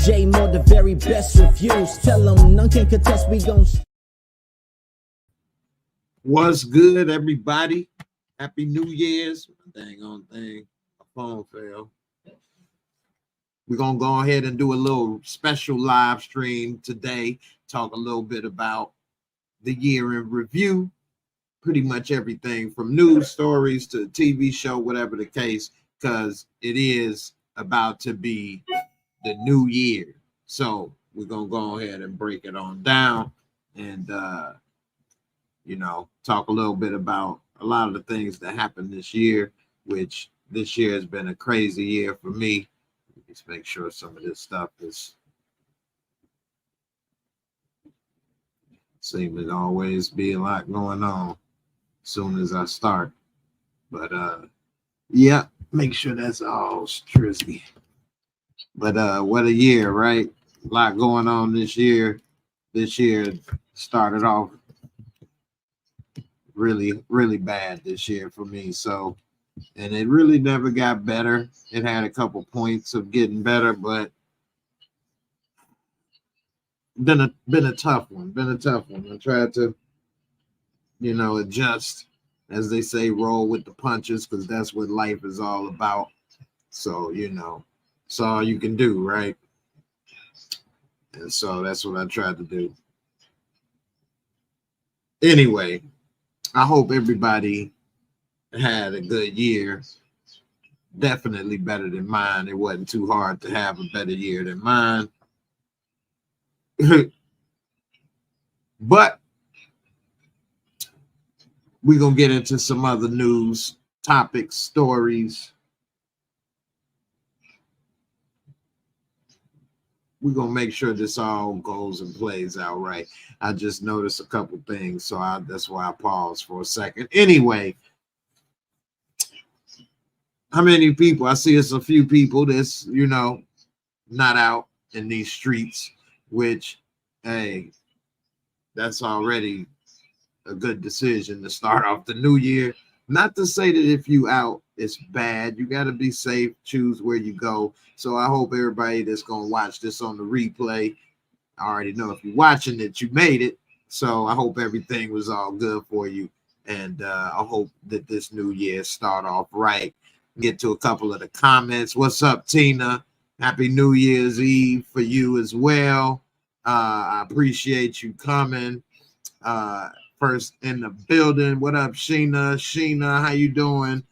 J Moore, the very best reviews. Tell them none can contest, we gon' What's good, everybody? Happy New Year's. Dang on thing. My phone fell. We're going to go ahead and do a little special live stream today. Talk a little bit about the year in review. Pretty much everything from news stories to TV show, whatever the case, because it is about to be the new year. So we're going to go ahead and break it on down and, talk a little bit about a lot of the things that happened this year, which this year has been a crazy year for me. Let's make sure some of this stuff is seems to always be a lot going on as soon as I start. But yeah, make sure that's all trizzy. But what a year, right? A lot going on this year. This year started off really, really bad this year for me. So, and it really never got better. It had a couple points of getting better, but been a tough one. I tried to, adjust, as they say, roll with the punches, because that's what life is all about. So, it's all you can do, right? And so that's what I tried to do. Anyway, I hope everybody had a good year. Definitely better than mine. It wasn't too hard to have a better year than mine. But we're going to get into some other news, topics, stories. We're going to make sure this all goes and plays out right. I just noticed a couple things, so that's why I paused for a second. Anyway, how many people? I see it's a few people that's, not out in these streets, which, hey, that's already a good decision to start off the new year. Not to say that if you out, it's bad. You got to be safe, choose where you go. So I hope everybody that's going to watch this on the replay, I already know if you're watching it, you made it. So I hope everything was all good for you. And I hope that this new year start off right. Get to a couple of the comments. What's up, Tina? Happy New Year's Eve for you as well. I appreciate you coming. First in the building. What up, Sheena? Sheena, how you doing?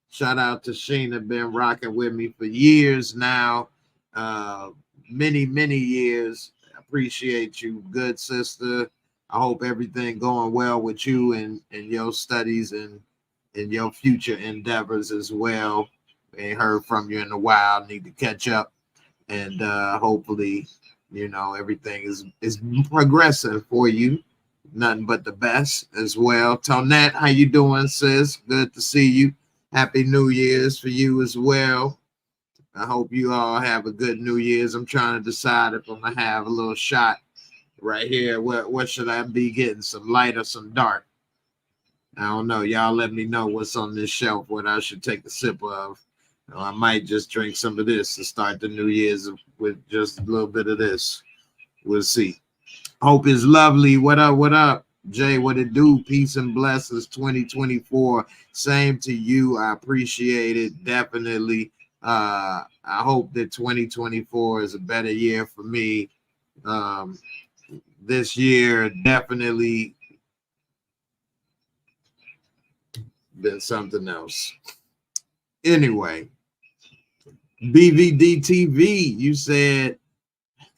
Shout out to Sheena, been rocking with me for years now. Many years. Appreciate you, good sister. I hope everything going well with you and your studies and your future endeavors as well. Ain't heard from you in a while. Need to catch up. And hopefully, everything is progressing for you. Nothing but the best as well. Tonette, how you doing, sis? Good to see you. Happy New Year's for you as well. I hope you all have a good New Year's. I'm trying to decide if I'm gonna have a little shot right here. What should I be getting? Some light or some dark? I don't know. Y'all let me know what's on this shelf, what I should take a sip of. I might just drink some of this to start the New Year's with just a little bit of this. We'll see. Hope is lovely. What up? What up? Jay, what it do? Peace and blessings 2024. Same to you. I appreciate it. Definitely. I hope that 2024 is a better year for me. This year definitely been something else. Anyway, BVD TV, you said,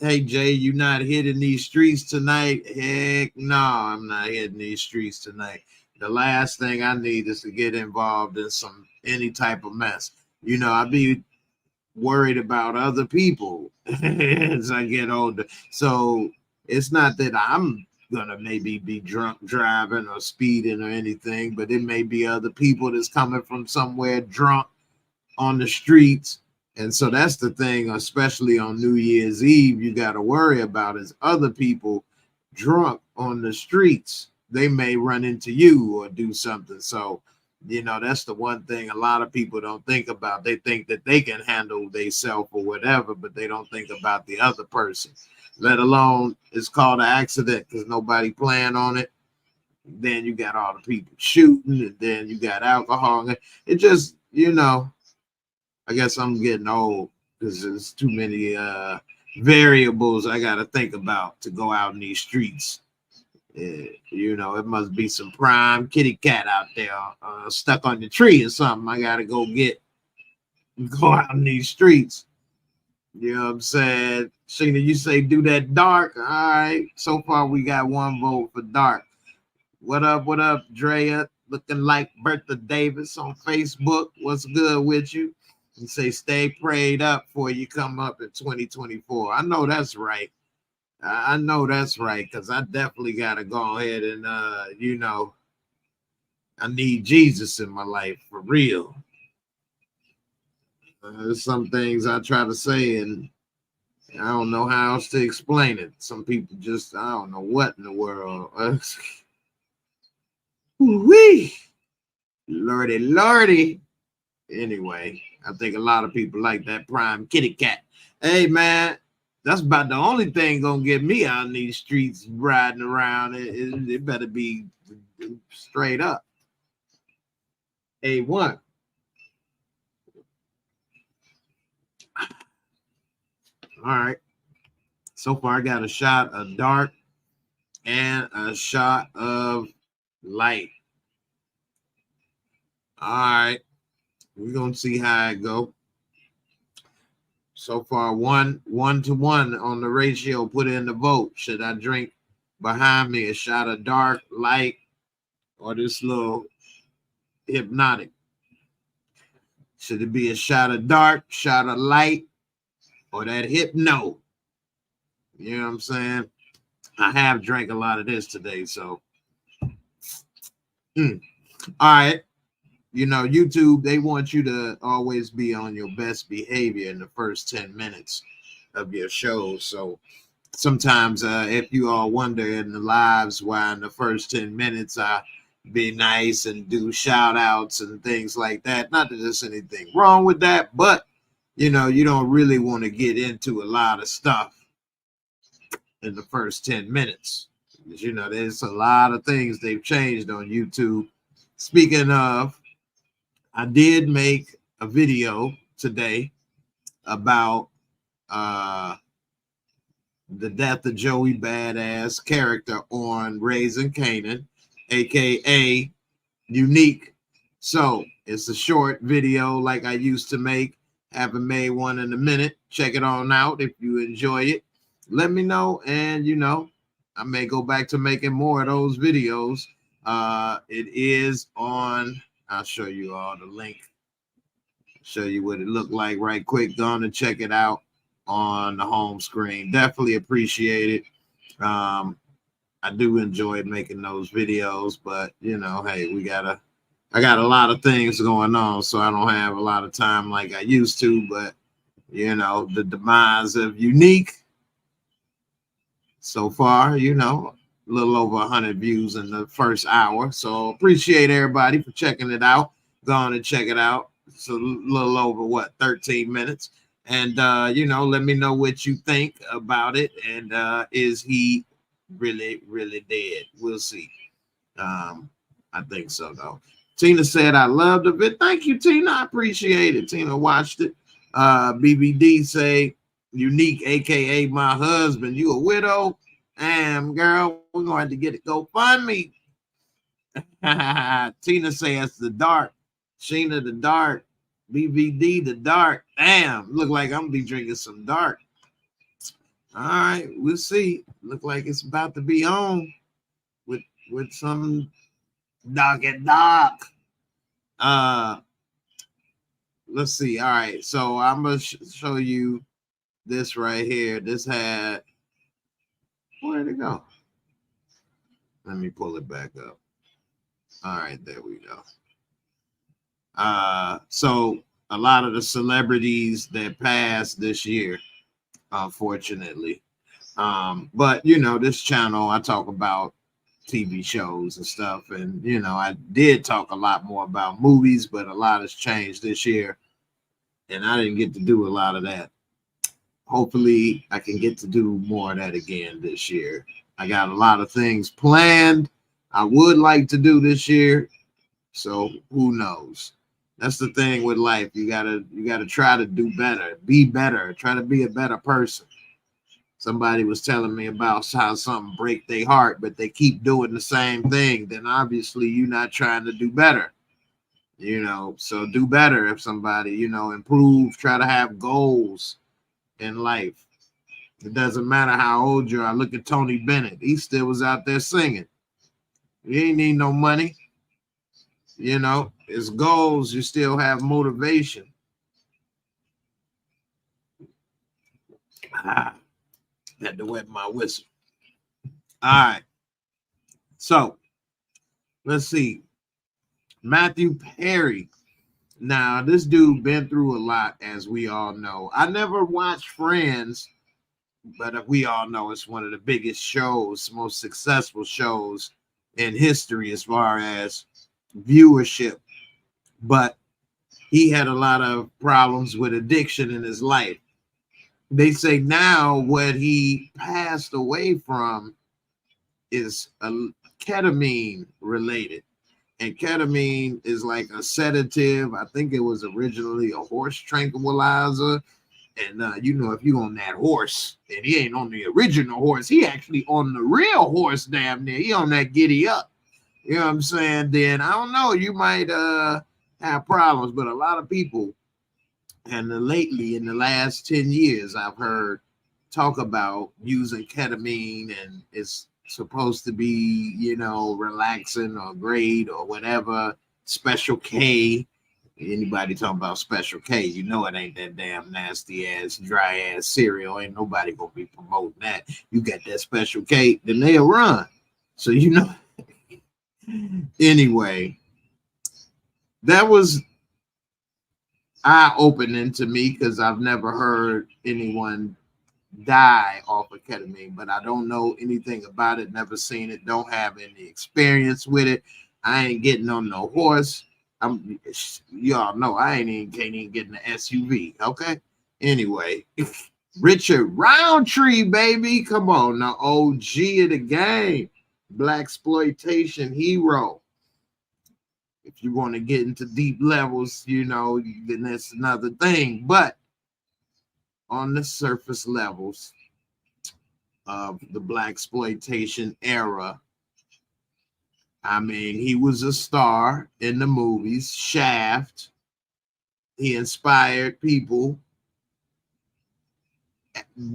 hey, Jay, you not hitting these streets tonight? Heck no, I'm not hitting these streets tonight. The last thing I need is to get involved in any type of mess. I be worried about other people as I get older. So it's not that I'm going to maybe be drunk driving or speeding or anything, but it may be other people that's coming from somewhere drunk on the streets. And so that's the thing, especially on New Year's Eve, you got to worry about is other people drunk on the streets. They may run into you or do something. So You know, that's the one thing a lot of people don't think about. They think that they can handle themselves or whatever, but they don't think about the other person, let alone it's called an accident because nobody planned on it. Then you got all the people shooting, and then you got alcohol. It just, you know, I guess I'm getting old because there's too many variables I got to think about to go out in these streets. You know, it must be some prime kitty cat out there stuck on the tree or something. I got to go out in these streets. You know what I'm saying? Sheena, you say do that dark. All right. So far, we got one vote for dark. What up, Drea? Looking like Bertha Davis on Facebook. What's good with you? You say stay prayed up before you come up in 2024. I know that's right. I know that's right, because I definitely got to go ahead and, you know, I need Jesus in my life for real. There's some things I try to say, and I don't know how else to explain it. Some people just, I don't know what in the world. Wee, lordy, lordy. Anyway, I think a lot of people like that prime kitty cat. Hey, man, that's about the only thing gonna get me out in these streets riding around. It better be straight up. A1. All right. So far, I got a shot of dark and a shot of light. All right. We're gonna see how it go. So far, one to one on the ratio. Put in the vote. Should I drink behind me a shot of dark, light, or this little hypnotic? Should it be a shot of dark, shot of light, or that hypno? You know what I'm saying? I have drank a lot of this today, so. All right. You know, YouTube, they want you to always be on your best behavior in the first 10 minutes of your show. So sometimes if you all wonder in the lives why in the first 10 minutes I be nice and do shout outs and things like that. Not that there's anything wrong with that, but you know, you don't really want to get into a lot of stuff in the first 10 minutes. Because, you know, there's a lot of things they've changed on YouTube. Speaking of, I did make a video today about the death of Joey Badass character on Raising Kanan, aka Unique. So it's a short video like I used to make. Haven't made one in a minute. Check it on out if you enjoy it. Let me know, and you know, I may go back to making more of those videos. It is on. I'll show you all the link. Show you what it looked like right quick. Go on and check it out on the home screen. Definitely appreciate it. I do enjoy making those videos, but you know, hey, I got a lot of things going on, so I don't have a lot of time like I used to. But you know, the demise of Unique so far, you know, a little over 100 views in the first hour. So appreciate everybody for checking it out. Go on and check it out. It's a little over what, 13 minutes. And you know, let me know what you think about it. And is he really, really dead? We'll see. I think so though. Tina said I loved it. Thank you, Tina. I appreciate it. Tina watched it. BBD say Unique, aka my husband. You a widow? Damn, girl, we're gonna have to get it. Go fund me. Tina says the dark. Sheena the dark. BBD the dark. Damn, look like I'm gonna be drinking some dark. All right, we'll see. Look like it's about to be on with some dark and dark. Let's see. All right, so I'm gonna show you this right here. This had, where'd it go? Let me pull it back up. All right, there we go. So a lot of the celebrities that passed this year, unfortunately. But you know, this channel I talk about TV shows and stuff. And, you know, I did talk a lot more about movies, but a lot has changed this year. And I didn't get to do a lot of that. Hopefully, I can get to do more of that again this year. I got a lot of things planned I would like to do this year. So who knows? That's the thing with life. You gotta try to do better, be better, try to be a better person. Somebody was telling me about how something break their heart, but they keep doing the same thing. Then obviously you're not trying to do better. You know, so do better. If somebody, you know, improve, try to have goals in life. It doesn't matter how old you are. Look at Tony Bennett. He still was out there singing. He ain't need no money. You know, it's goals. You still have motivation. Had to wet my whistle. All right. So let's see. Matthew Perry. Now, this dude been through a lot, as we all know. I never watched Friends, but we all know it's one of the biggest shows, most successful shows in history as far as viewership. But he had a lot of problems with addiction in his life. They say now what he passed away from is ketamine related. And ketamine is like a sedative. I think it was originally a horse tranquilizer. And you know, if you on that horse, and he ain't on the original horse, he actually on the real horse damn near. He on that giddy up. You know what I'm saying? Then I don't know, you might have problems, but a lot of people, and lately in the last 10 years, I've heard talk about using ketamine, and it's supposed to be, you know, relaxing or great or whatever. Special K. Anybody talking about Special K, you know it ain't that damn nasty ass, dry ass cereal. Ain't nobody gonna be promoting that. You got that Special K, then they'll run. So you know. Anyway, that was eye-opening to me because I've never heard anyone die off of ketamine, but I don't know anything about it, never seen it, don't have any experience with it. I ain't getting on no horse. Y'all know I can't even get in the SUV. Okay. Anyway, Richard Roundtree, baby. Come on, now, OG of the game, blaxploitation hero. If you want to get into deep levels, you know, then that's another thing. But on the surface levels of the blaxploitation era, I mean, he was a star in the movies. Shaft. He inspired people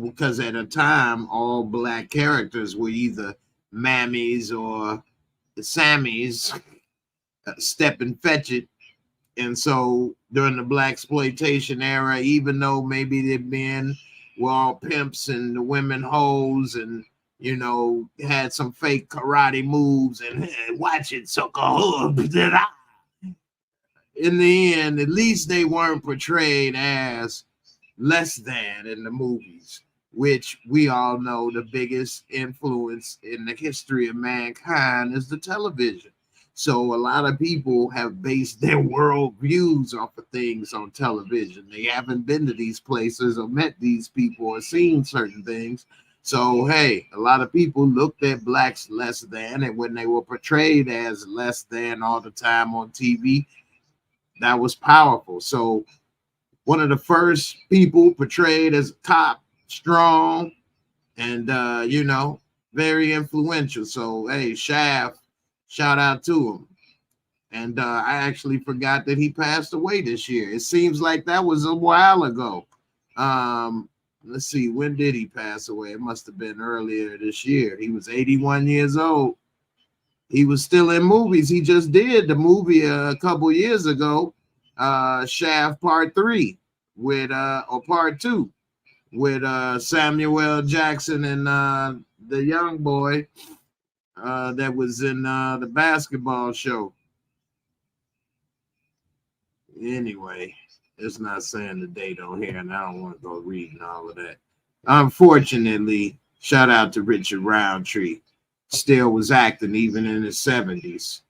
because at a time, all black characters were either mammies or the Sammys, step and fetch it. And so during the blaxploitation era, even though maybe the men were all pimps and the women hoes and, you know, had some fake karate moves and watch it, sucker. In the end, at least they weren't portrayed as less than in the movies, which we all know the biggest influence in the history of mankind is the television. So a lot of people have based their world views off of things on television. They haven't been to these places or met these people or seen certain things. So, hey, a lot of people looked at blacks less than, and when they were portrayed as less than all the time on TV, that was powerful. So one of the first people portrayed as top, strong, and, you know, very influential. So, hey, Shaft, shout out to him. And I actually forgot that he passed away this year. It seems like that was a while ago. Let's see, when did he pass away? It must have been earlier this year. He was 81 years old. He was still in movies. He just did the movie a couple years ago, Shaft Part 3 with or Part 2 with Samuel Jackson and the young boy that was in the basketball show. Anyway, it's not saying the date on here, and I don't want to go reading all of that. Unfortunately, shout out to Richard Roundtree. still was acting even in his 70s.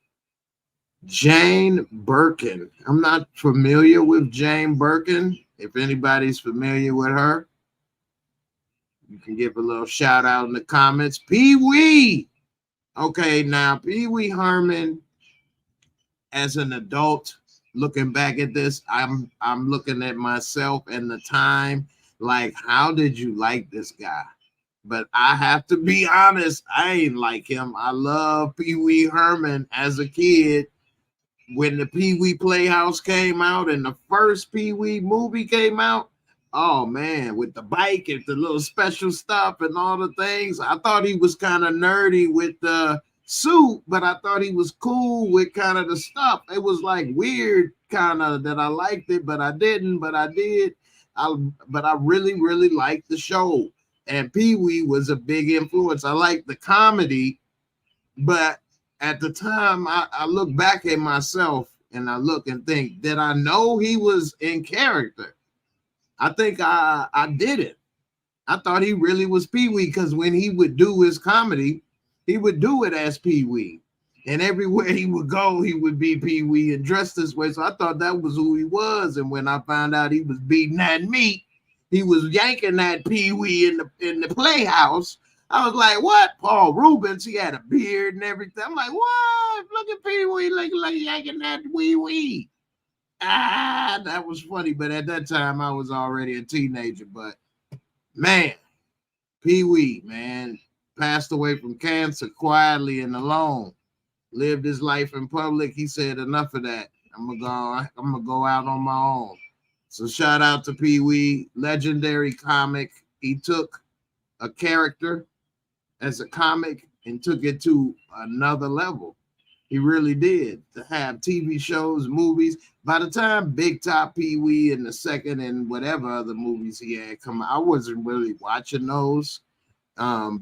Jane Birkin. I'm not familiar with Jane Birkin. If anybody's familiar with her, you can give a little shout out in the comments. Pee Wee. Okay, now Pee Wee Herman, as an adult, looking back at this, I'm looking at myself and the time, like, how did you like this guy? But I have to be honest, I ain't like him. I love Pee Wee Herman as a kid. When the Pee Wee Playhouse came out and the first Pee Wee movie came out, oh man, with the bike and the little special stuff and all the things, I thought he was kind of nerdy with the suit, but I thought he was cool with kind of the stuff. It was like weird kind of that I liked it, but I didn't, but I did. But I really, really liked the show. And Pee Wee was a big influence. I liked the comedy, but at the time, I look back at myself and I look and think, did I know he was in character? I think I didn't. I thought he really was Pee Wee, because when he would do his comedy, he would do it as Pee Wee. And everywhere he would go, he would be Pee Wee and dressed this way. So I thought that was who he was. And when I found out he was beating that meat, he was yanking that Pee Wee in the playhouse, I was like, what? Paul Rubens, he had a beard and everything. I'm like, what? Look at Pee Wee looking like yanking that wee. That was funny. But at that time, I was already a teenager. But man, Pee Wee, man, passed away from cancer quietly and alone. Lived his life in public. He said, enough of that. I'm gonna go out on my own. So shout out to Pee Wee, legendary comic. He took a character as a comic and took it to another level. He really did. To have TV shows, movies. By the time Big Top Pee Wee and the second and whatever other movies he had come out, I wasn't really watching those.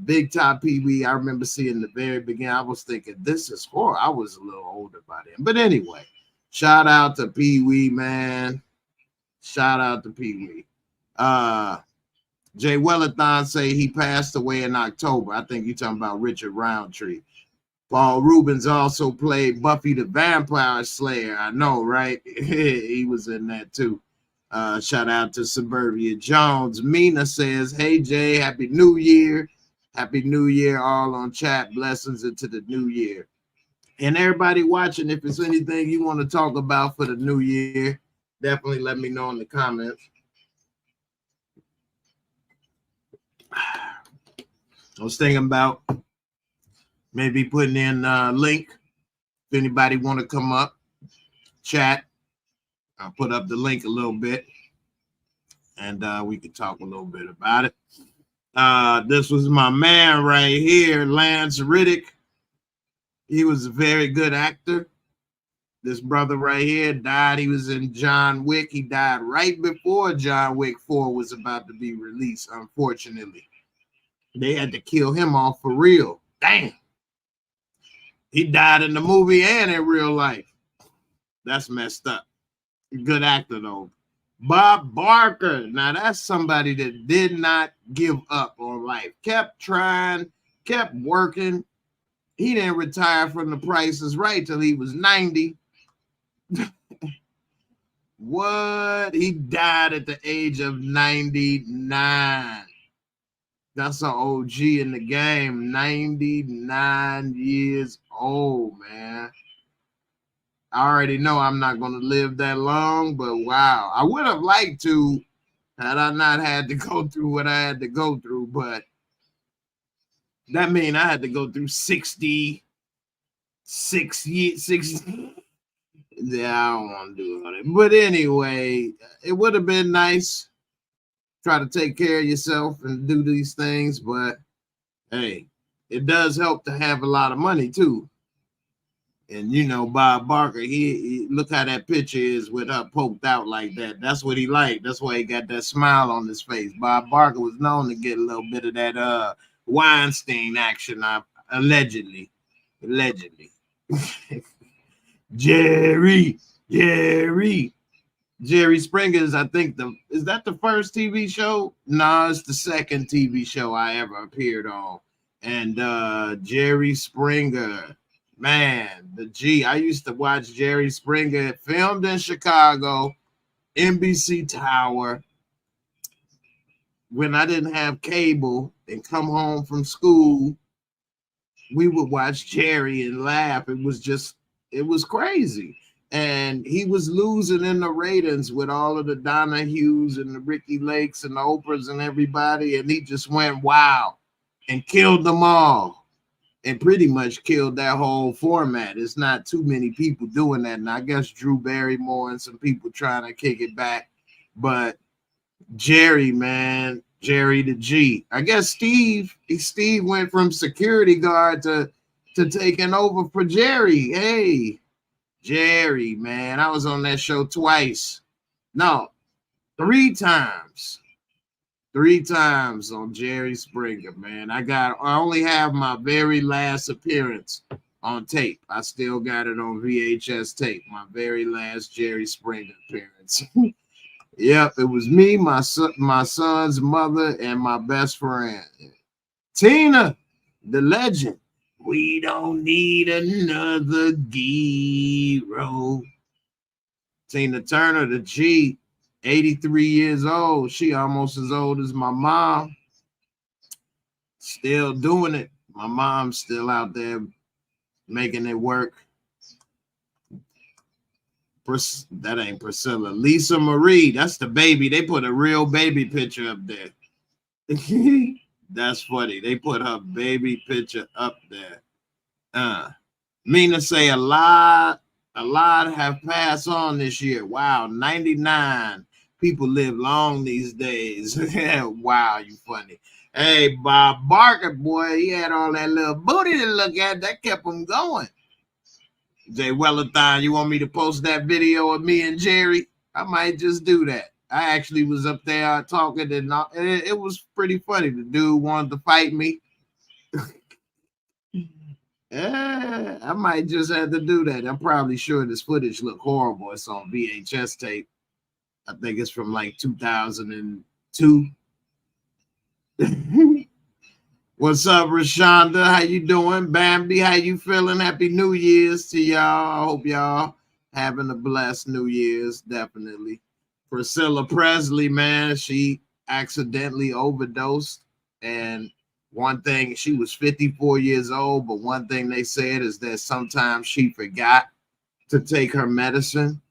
Big Top Pee Wee, I remember seeing the very beginning. I was thinking, this is horror. I was a little older by then. But anyway, shout out to Pee Wee, man. Shout out to Pee Wee. Jay Wellathon say he passed away in October. I think you're talking about Richard Roundtree. Paul Rubens also played Buffy the Vampire Slayer. I know, right? He was in that too. Shout out to Suburbia Jones. Mina says, hey, Jay, Happy New Year. Happy New Year all on chat. Blessings into the new year. And everybody watching, if there's anything you want to talk about for the new year, definitely let me know in the comments. I was thinking about maybe putting in a link. If anybody want to come up, chat, I'll put up the link a little bit, and we can talk a little bit about it. This was my man right here, Lance Riddick. He was a very good actor. This brother right here died. He was in John Wick. He died right before John Wick 4 was about to be released, unfortunately. They had to kill him off for real. Damn. He died in the movie and in real life. That's messed up. Good actor, though. Bob Barker. Now, that's somebody that did not give up on life. Kept trying, kept working. He didn't retire from The Price is Right till he was 90. What? He died at the age of 99. That's an OG in the game. 99 years old, man. I already know I'm not going to live that long, but wow. I would have liked to had I not had to go through what I had to go through, but that means I had to go through 66 years. 60. Yeah, I don't want to do it. But anyway, it would have been nice. Try to take care of yourself and do these things, but hey, it does help to have a lot of money too. And you know, Bob Barker, he look how that picture is with her poked out like that. That's what he liked. That's why he got that smile on his face. Bob Barker was known to get a little bit of that Weinstein action, allegedly. Jerry Springer's, I think is that the first TV show? No, it's the second TV show I ever appeared on. And Jerry Springer. Man, the G. I used to watch Jerry Springer, filmed in Chicago, NBC Tower. When I didn't have cable and come home from school, we would watch Jerry and laugh. It was crazy. And he was losing in the ratings with all of the Donahues and the Ricky Lakes and the Oprahs and everybody. And he just went wild and killed them all and pretty much killed that whole format. It's not too many people doing that. And I guess Drew Barrymore and some people trying to kick it back. But Jerry, man, Jerry the G. I guess Steve went from security guard to taking over for Jerry. Hey, Jerry, man, I was on that show twice. No, 3 times. 3 times on Jerry Springer, man. I only have my very last appearance on tape. I still got it on VHS tape. My very last Jerry Springer appearance. Yep, it was me, my son's mother, and my best friend. Tina, the legend. We don't need another hero. Tina Turner, the G, 83 years old. She almost as old as my mom. Still doing it. My mom's still out there making it work. That ain't Priscilla. Lisa Marie, that's the baby. They put a real baby picture up there. That's funny. They put her baby picture up there. Mina say a lot have passed on this year. Wow, 99 people live long these days. Wow, you funny. Hey, Bob Barker, boy, he had all that little booty to look at. That kept him going. Jay Wellathon, you want me to post that video of me and Jerry? I might just do that. I actually was up there talking, and it was pretty funny. The dude wanted to fight me. Yeah, I might just have to do that. I'm probably sure this footage looked horrible. It's on VHS tape. I think it's from like 2002. What's up, Rashonda? How you doing? Bambi, how you feeling? Happy New Year's to y'all. I hope y'all having a blessed New Year's, definitely. Priscilla Presley, man, she accidentally overdosed. And one thing, she was 54 years old, but one thing they said is that sometimes she forgot to take her medicine.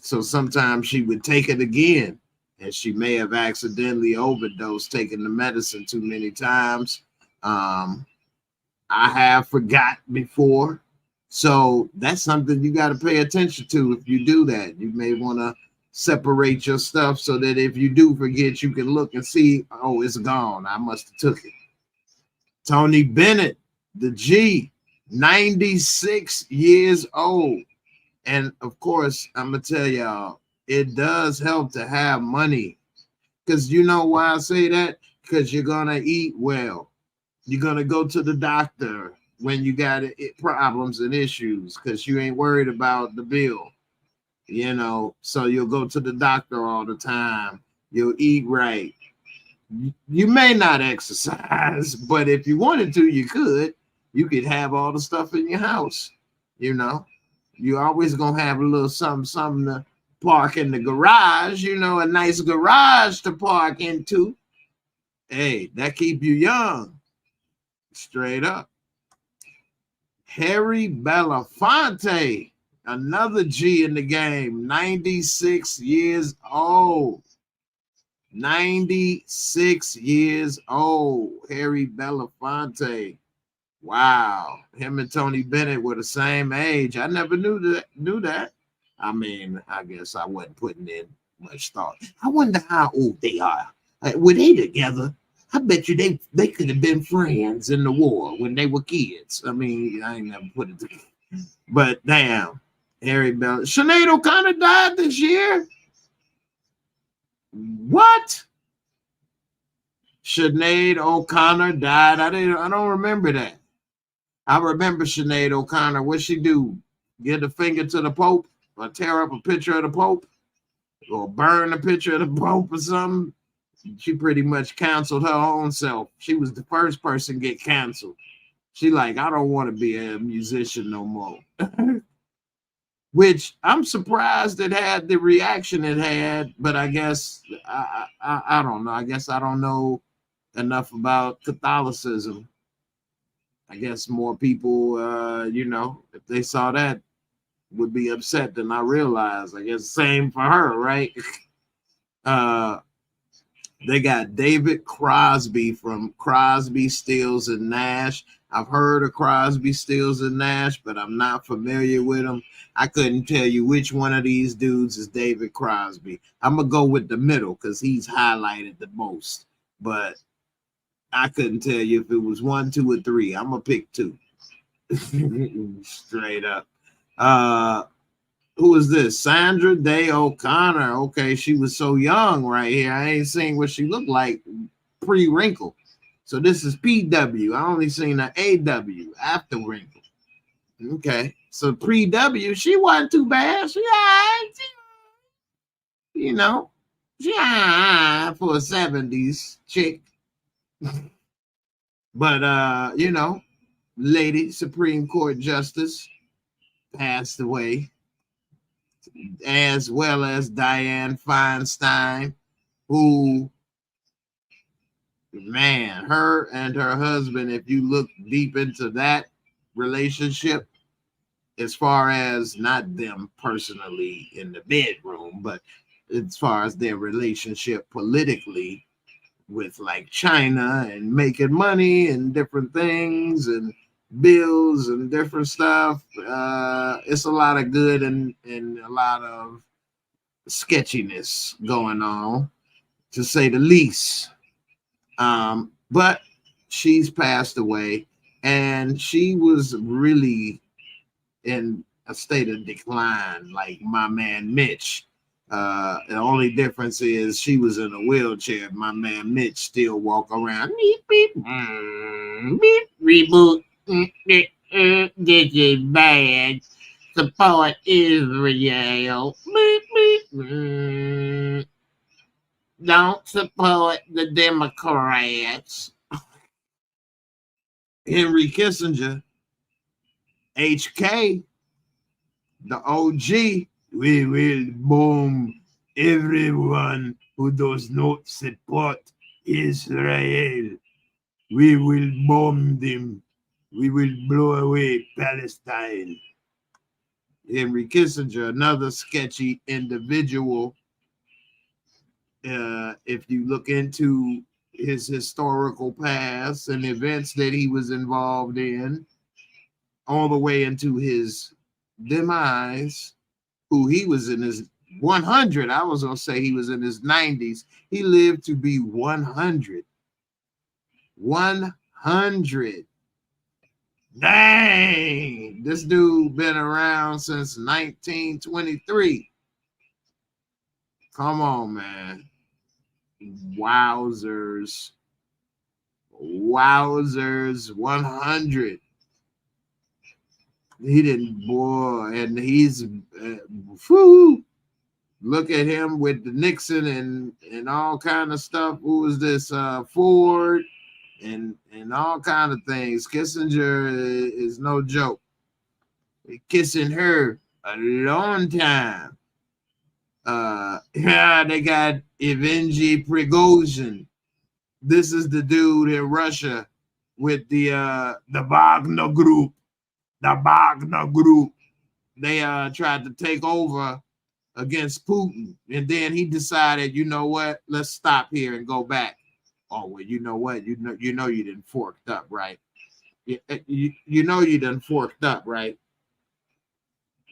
So sometimes she would take it again, and she may have accidentally overdosed taking the medicine too many times. I have forgot before, so that's something you got to pay attention to. If you do that, you may want to separate your stuff so that if you do forget, you can look and see, oh, it's gone. I must have took it. Tony Bennett, the G, 96 years old. And of course, I'm gonna tell y'all, it does help to have money. Because you know why I say that? Because you're gonna eat well. You're going to go to the doctor when you got problems and issues because you ain't worried about the bill, you know. So you'll go to the doctor all the time. You'll eat right. You may not exercise, but if you wanted to, you could. You could have all the stuff in your house, you know. You always going to have a little something to park in the garage, you know, a nice garage to park into. Hey, that keep you young. Straight up. Harry Belafonte, another G in the game, 96 years old. 96 years old. Harry Belafonte. Wow. Him and Tony Bennett were the same age. I never knew that. I mean, I guess I wasn't putting in much thought. I wonder how old they are. Were they together? I bet you they could have been friends in the war when they were kids. I mean, I ain't never put it together. But damn, Harry Bell. Sinead O'Connor died this year. What? Sinead O'Connor died. I don't remember that. I remember Sinead O'Connor. What'd she do? Get a finger to the Pope or tear up a picture of the Pope or burn a picture of the Pope or something? She pretty much canceled her own self. She was the first person get canceled. She like, I don't want to be a musician no more. Which I'm surprised it had the reaction it had, but I guess I don't know. I guess I don't know enough about Catholicism. I guess more people, if they saw that, would be upset than I realized. I guess same for her, right? uh, they got David Crosby from Crosby, Stills, and Nash. I've heard of Crosby, Stills, and Nash, but I'm not familiar with them. I couldn't tell you which one of these dudes is David Crosby. I'm going to go with the middle because he's highlighted the most. But I couldn't tell you if it was 1, 2, or 3. I'm going to pick 2. Straight up. Who is this? Sandra Day O'Connor. Okay, she was so young right here. I ain't seen what she looked like pre-wrinkle. So this is PW. I only seen an AW after wrinkle. Okay, so pre-W, she wasn't too bad. She for a 70s chick. But Lady Supreme Court Justice passed away, as well as Dianne Feinstein, who, man, her and her husband, if you look deep into that relationship, as far as not them personally in the bedroom, but as far as their relationship politically with like China and making money and different things and bills and different stuff, it's a lot of good and a lot of sketchiness going on, to say the least. But she's passed away, and she was really in a state of decline, like my man Mitch. The only difference is she was in a wheelchair. My man Mitch still walk around. Beep, beep, beep, reboot. This is bad. Support Israel. Beep, beep. Don't support the Democrats. Henry Kissinger, HK, the OG. We will bomb everyone who does not support Israel. We will bomb them. We will blow away Palestine. Henry Kissinger, another sketchy individual. If you look into his historical past and events that he was involved in, all the way into his demise, who he was in his 100. I was going to say he was in his 90s. He lived to be 100. 100. Dang. This dude been around since 1923. Come on, man. Wowzers. 100. He didn't, boy, and he's look at him with the Nixon and all kind of stuff. Who was this? Ford and all kind of things. Kissinger is no joke. Kissing her a long time. Yeah, they got Evgeny Prigozhin. This is the dude in Russia with the Wagner Group. The Wagner Group. They tried to take over against Putin, and then he decided, you know what? Let's stop here and go back. Oh well, you know what? You know you done forked up, right? You know you done forked up, right?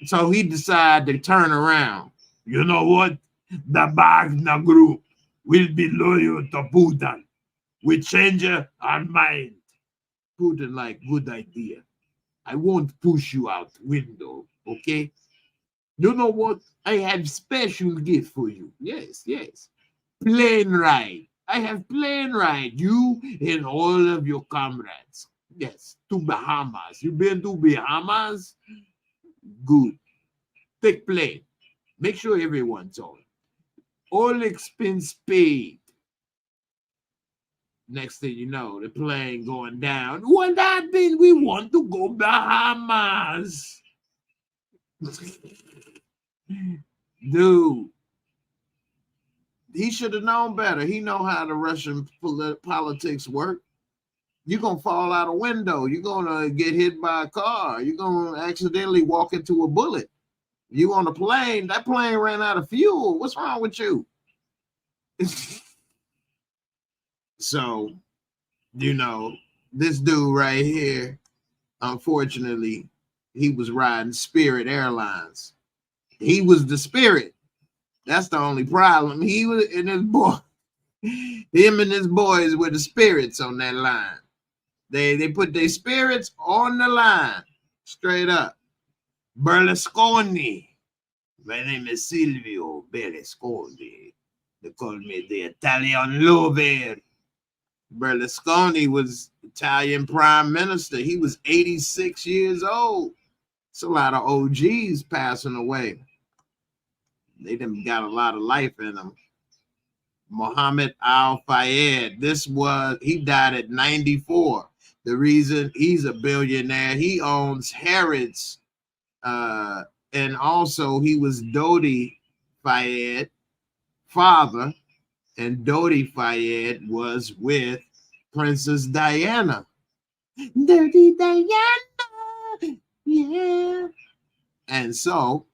So he decided to turn around. You know what? The Wagner Group will be loyal to Putin. We change our mind. Putin like, good idea. I won't push you out window, okay? You know what? I have special gift for you. Yes. Plane ride. I have plane ride. You and all of your comrades. Yes, to Bahamas. You been to Bahamas? Good. Take plane. Make sure everyone's on. All expense paid. Next thing you know, the plane going down. What happened? We want to go Bahamas. Dude, he should have known better. He know how the Russian politics work. You're going to fall out a window. You're going to get hit by a car. You're going to accidentally walk into a bullet. You on a plane. That plane ran out of fuel. What's wrong with you? So, you know, this dude right here, unfortunately, he was riding Spirit Airlines. He was the Spirit. That's the only problem. He was in his boy. Him and his boys were the spirits on that line. They put their spirits on the line, straight up. Berlusconi. My name is Silvio Berlusconi. They call me the Italian lover. Berlusconi was Italian prime minister. He was 86 years old. It's a lot of OGs passing away. They done got a lot of life in them. Mohammed Al-Fayed. He died at 94. The reason he's a billionaire, he owns Harrods, and also he was Dodi Fayed father, and Dodi Fayed was with Princess Diana. Dirty Diana, yeah. And so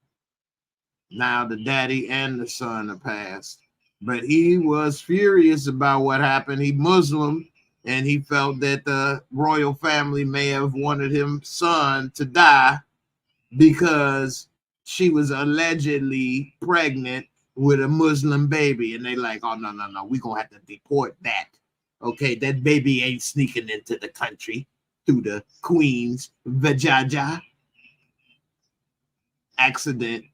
now the daddy and the son are passed. But he was furious about what happened. He Muslim, and he felt that the royal family may have wanted his son to die because she was allegedly pregnant with a Muslim baby. And they like, oh, no, we're going to have to deport that. Okay, that baby ain't sneaking into the country through the Queen's vajayjay accident.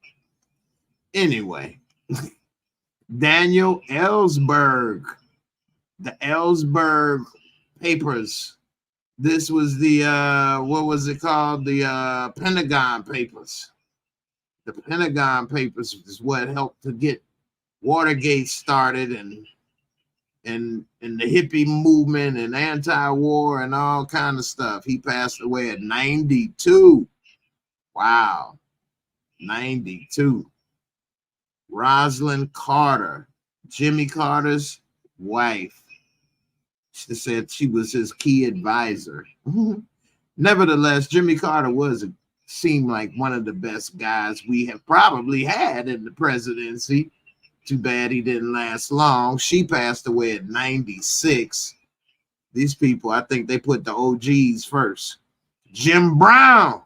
Anyway, Daniel Ellsberg, the Ellsberg Papers. This was the, what was it called? The Pentagon Papers. The Pentagon Papers is what helped to get Watergate started and the hippie movement and anti-war and all kind of stuff. He passed away at 92. Wow. 92. Rosalind Carter, Jimmy Carter's wife. She said she was his key advisor. Nevertheless, Jimmy Carter seemed like one of the best guys we have probably had in the presidency. Too bad he didn't last long. She passed away at 96. These people, I think they put the OGs first. Jim Brown.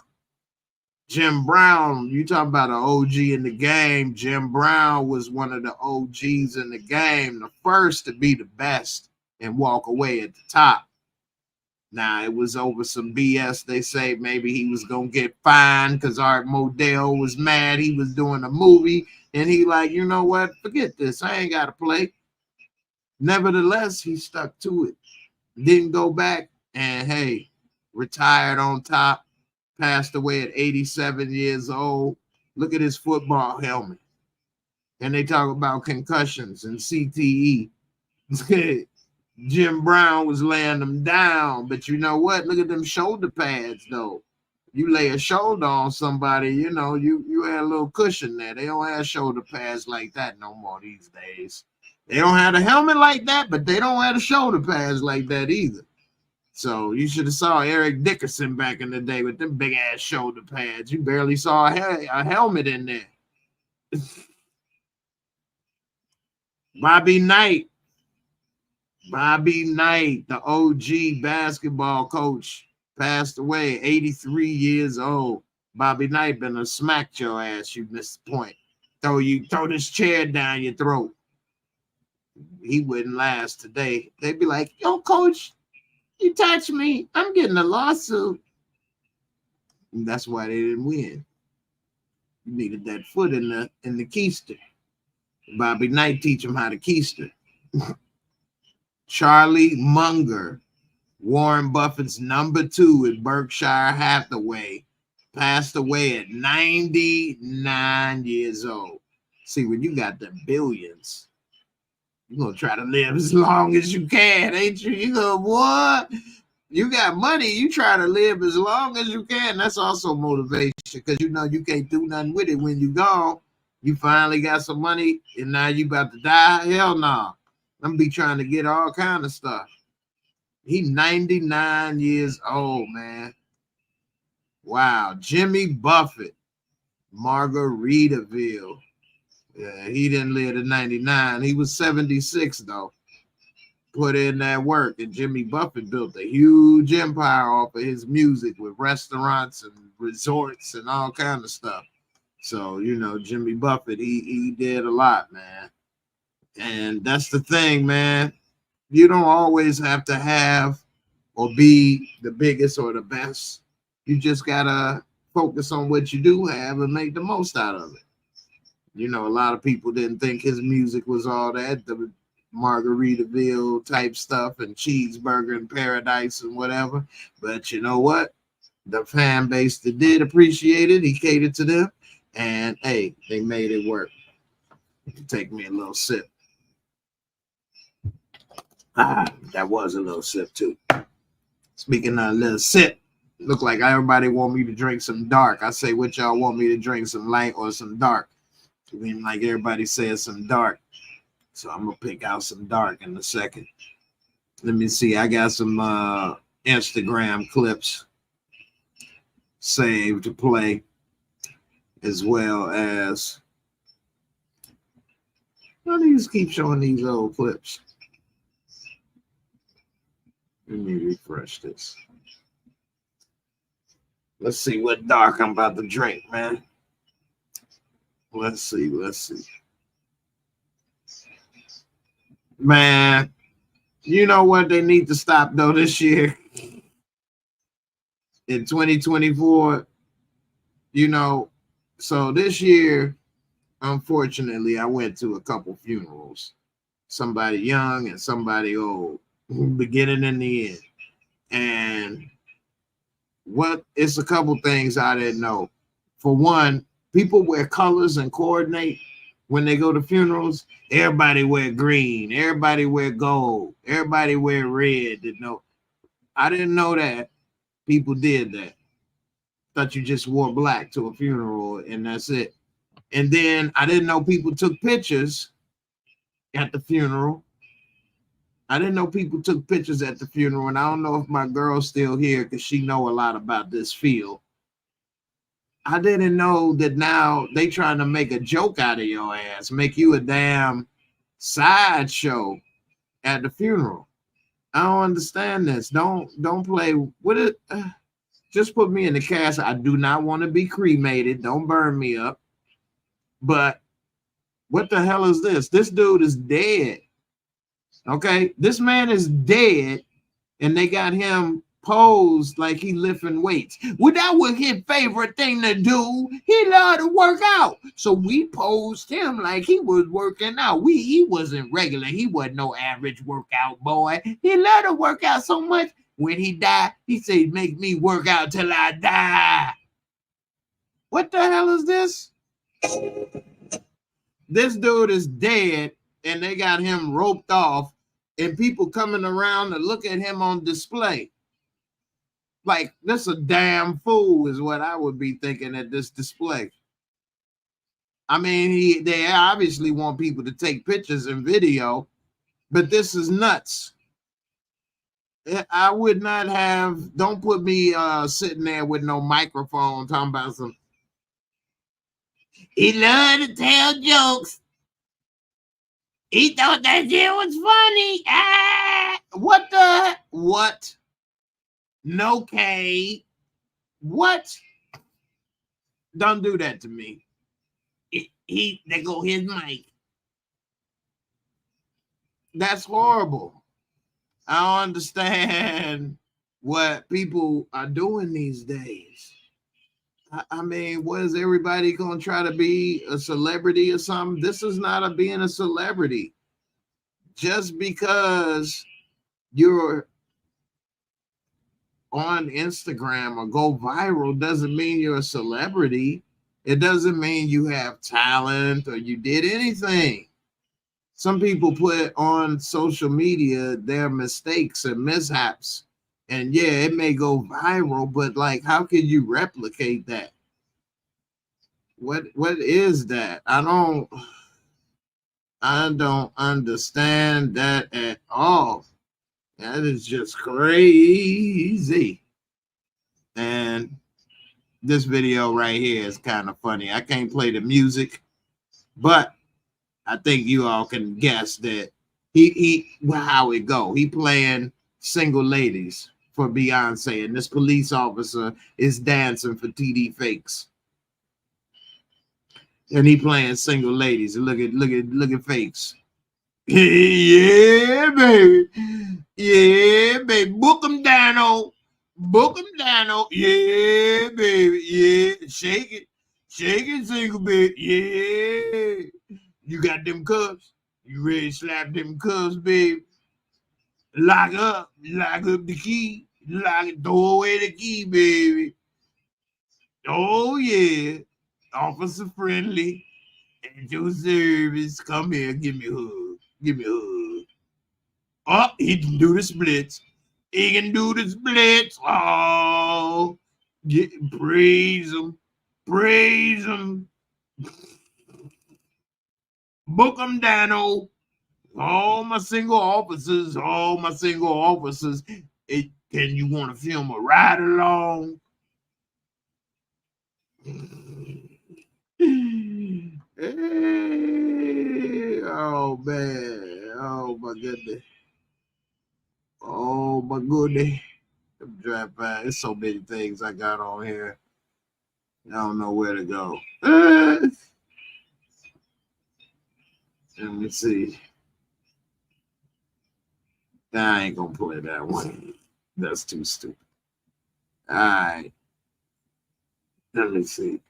Jim Brown, you talk about an OG in the game. Jim Brown was one of the OGs in the game, the first to be the best and walk away at the top. Now, it was over some BS. They say maybe he was going to get fined because Art Modell was mad. He was doing a movie, and he like, you know what? Forget this. I ain't got to play. Nevertheless, he stuck to it. Didn't go back, and, hey, retired on top. Passed away at 87 years old. Look at his football helmet. And they talk about concussions and CTE. Jim Brown was laying them down. But you know what? Look at them shoulder pads, though. You lay a shoulder on somebody, you know, you had a little cushion there. They don't have shoulder pads like that no more these days. They don't have a helmet like that, but they don't have the shoulder pads like that either. So you should have saw Eric Dickerson back in the day with them big ass shoulder pads. You barely saw a helmet in there. Bobby Knight, the OG basketball coach, passed away, 83 years old. Bobby Knight been smacked your ass. You missed the point. Throw this chair down your throat. He wouldn't last today. They'd be like, yo, coach, you touch me, I'm getting a lawsuit. And that's why they didn't win. You needed that foot in the keister. Bobby Knight teach him how to keister. Charlie Munger, Warren Buffett's number 2 at Berkshire Hathaway, passed away at 99 years old. See, when you got the billions, You're gonna try to live as long as you can, ain't you? You go, what? You got money, you try to live as long as you can. That's also motivation, because you know you can't do nothing with it when you gone. You finally got some money and now you about to die. Hell no. I'm gonna be trying to get all kind of stuff. He's 99 years old, man. Wow. Jimmy Buffett, Margaritaville. Yeah, he didn't live to 99. He was 76 though. Put in that work, and Jimmy Buffett built a huge empire off of his music with restaurants and resorts and all kind of stuff. So, you know, Jimmy Buffett, he did a lot, man. And that's the thing, man. You don't always have to have or be the biggest or the best. You just gotta focus on what you do have and make the most out of it. You know, a lot of people didn't think his music was all that, the Margaritaville type stuff and cheeseburger in paradise and whatever. But you know what? The fan base that did appreciate it, he catered to them. And hey, they made it work. Take me a little sip. That was a little sip too. Speaking of a little sip, look like everybody want me to drink some dark. I say, what y'all want me to drink, some light or some dark? I mean, like everybody says, some dark. So I'm gonna pick out some dark in a second. Let me see. I got some Instagram clips saved to play, as well as, why do you keep showing these old clips? Let me refresh this. Let's see what dark I'm about to drink, man. Let's see. Man, you know what they need to stop though this year? In 2024, you know, so this year, unfortunately, I went to a couple funerals. Somebody young and somebody old, beginning and the end. And it's a couple things I didn't know. For one, people wear colors and coordinate when they go to funerals. Everybody wear green, everybody wear gold, everybody wear red. I didn't know that people did that. Thought you just wore black to a funeral and that's it. And then I didn't know people took pictures at the funeral. I didn't know people took pictures at the funeral, and I don't know if my girl's still here because she know a lot about this field. I didn't know that now they trying to make a joke out of your ass, make you a damn sideshow at the funeral. I don't understand this. Don't play with it. Just put me in the casket. I do not want to be cremated. Don't burn me up. But what the hell is this? This dude is dead. Okay, this man is dead, and they got him posed like he lifting weights. Well, that was his favorite thing to do. He loved to work out, so we posed him like he was working out. He wasn't regular. He wasn't no average workout boy. He loved to work out so much. When he died, he said, "Make me work out till I die." What the hell is this? This dude is dead, and they got him roped off, and people coming around to look at him on display. Like, this a damn fool is what I would be thinking at this display. I mean, they obviously want people to take pictures and video, but this is nuts. I would not have, don't put me sitting there with no microphone talking about some, he loved to tell jokes. He thought that shit was funny. What? No K. What? Don't do that to me. There go his mic. That's horrible. I don't understand what people are doing these days. I mean, what is everybody going to try to be, a celebrity or something? This is not being a celebrity. Just because you're on Instagram or go viral doesn't mean you're a celebrity. It doesn't mean you have talent or you did anything. some people put on social media their mistakes and mishaps, and yeah, it may go viral, but like, how can you replicate that? What is that? I don't understand that at all. That is just crazy. And this video right here is kind of funny. I can't play the music, but I think you all can guess that how it go. He playing Single Ladies for Beyonce, and this police officer is dancing for TD Fakes. And he playing Single Ladies. Look at Fakes. Yeah, baby. Yeah, baby. Book them down, oh. Book them down, oh. Yeah, baby. Yeah. Shake it. Shake it, single bit. Yeah. You got them cuffs. You ready to slap them cuffs, baby? Lock up the key. Lock it, throw away the key, baby. Oh, yeah. Officer friendly. At your service. Come here, give me a hug. Give me a hug. Oh, he can do the splits. He can do the splits. Oh, praise him. Praise him. Book him, Dano. All my single officers. Can you want to film a ride along? Hey, oh man, oh my goodness, oh my goodness. Drive by. There's so many things I got on here. I don't know where to go. Let me see. I ain't gonna play that one. That's too stupid. All right. Let me see.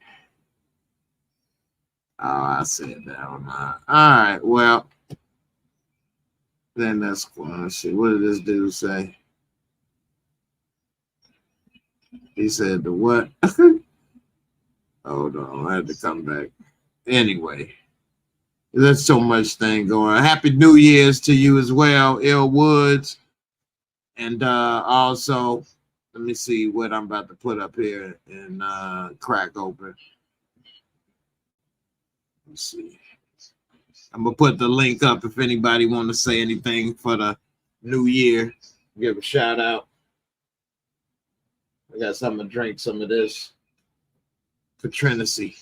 Oh, I said that one. All right. Well, then that's cool. Let's see. What did this dude say? He said the what? Hold on. I had to come back. Anyway, there's so much thing going on. Happy New Year's to you as well, Ill Woods. And also, let me see what I'm about to put up here and crack open. Let's see. I'm gonna put the link up if anybody want to say anything for the new year. Give a shout out. I got something to drink some of this Patrinacy.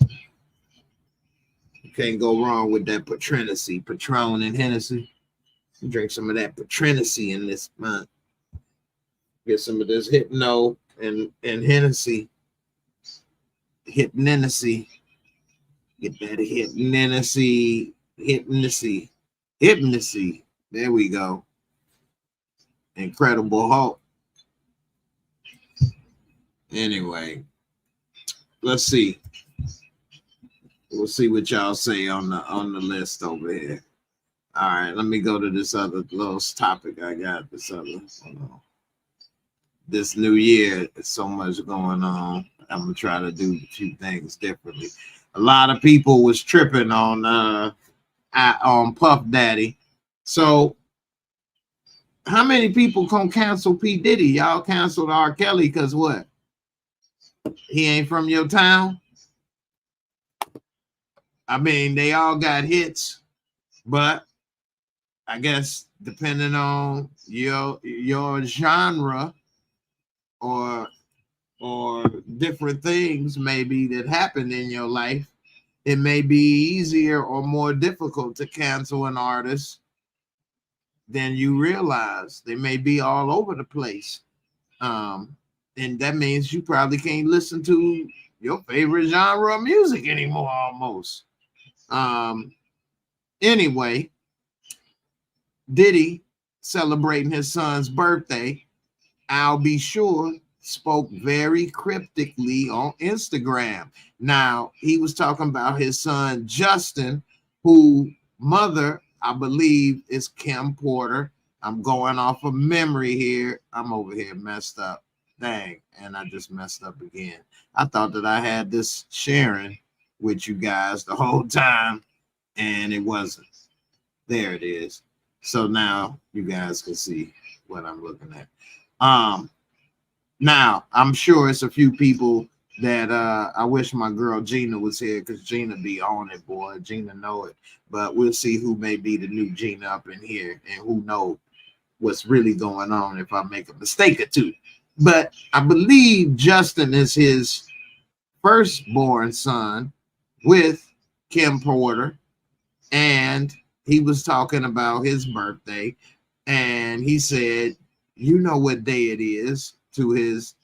You can't go wrong with that Patrinacy, Patron and Hennessy. You drink some of that Patrinacy in this month. Get some of this Hypno and Hennessy. Hypnocy. Get that Hypnocy. There we go. Incredible Hulk. Anyway, let's see. We'll see what y'all say on the list over here. All right, let me go to this other little topic I got. This new year, there's so much going on. I'm gonna try to do a few things differently. A lot of people was tripping on Puff Daddy. So how many people gonna cancel P. Diddy? Y'all canceled R. Kelly because what? He ain't from your town? I mean, they all got hits, but I guess depending on your genre or different things maybe that happened in your life, it may be easier or more difficult to cancel an artist than you realize. They may be all over the place. And that means you probably can't listen to your favorite genre of music anymore almost. Anyway, Diddy celebrating his son's birthday, I'll be sure, spoke very cryptically on Instagram. Now, he was talking about his son, Justin, who mother, I believe, is Kim Porter. I'm going off of memory here. I'm over here messed up. Dang, and I just messed up again. I thought that I had this sharing with you guys the whole time, and it wasn't. There it is. So now you guys can see what I'm looking at. Now I'm sure it's a few people that I wish my girl Gina was here, because Gina be on it, boy. Gina know it. But we'll see who may be the new Gina up in here, and who knows what's really going on if I make a mistake or two. But I believe Justin is his firstborn son with Kim Porter, and he was talking about his birthday, and he said, "You know what day it is," to his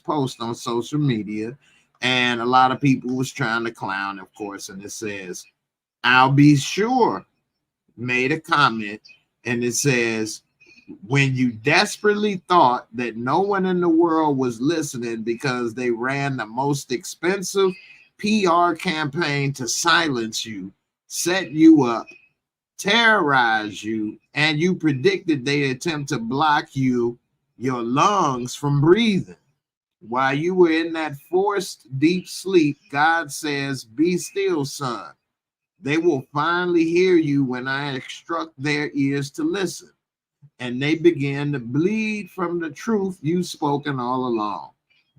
post on social media, and a lot of people was trying to clown, of course, and it says, "I'll be sure," made a comment, and it says, "When you desperately thought that no one in the world was listening because they ran the most expensive PR campaign to silence you, set you up, terrorize you, and you predicted they'd attempt to block your lungs from breathing. While you were in that forced deep sleep, God says, 'Be still, son. They will finally hear you when I instruct their ears to listen. And they began to bleed from the truth you've spoken all along.'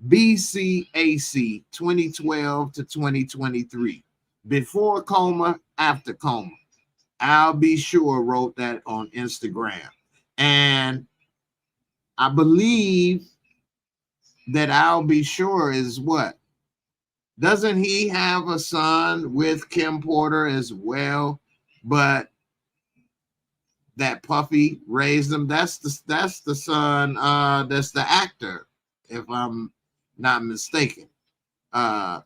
BCAC 2012 to 2023. Before coma, after coma." I'll Be Sure wrote that on Instagram. And I believe that I'll Be Sure is what? Doesn't he have a son with Kim Porter as well? But that Puffy raised him. That's the son. That's the actor, if I'm not mistaken.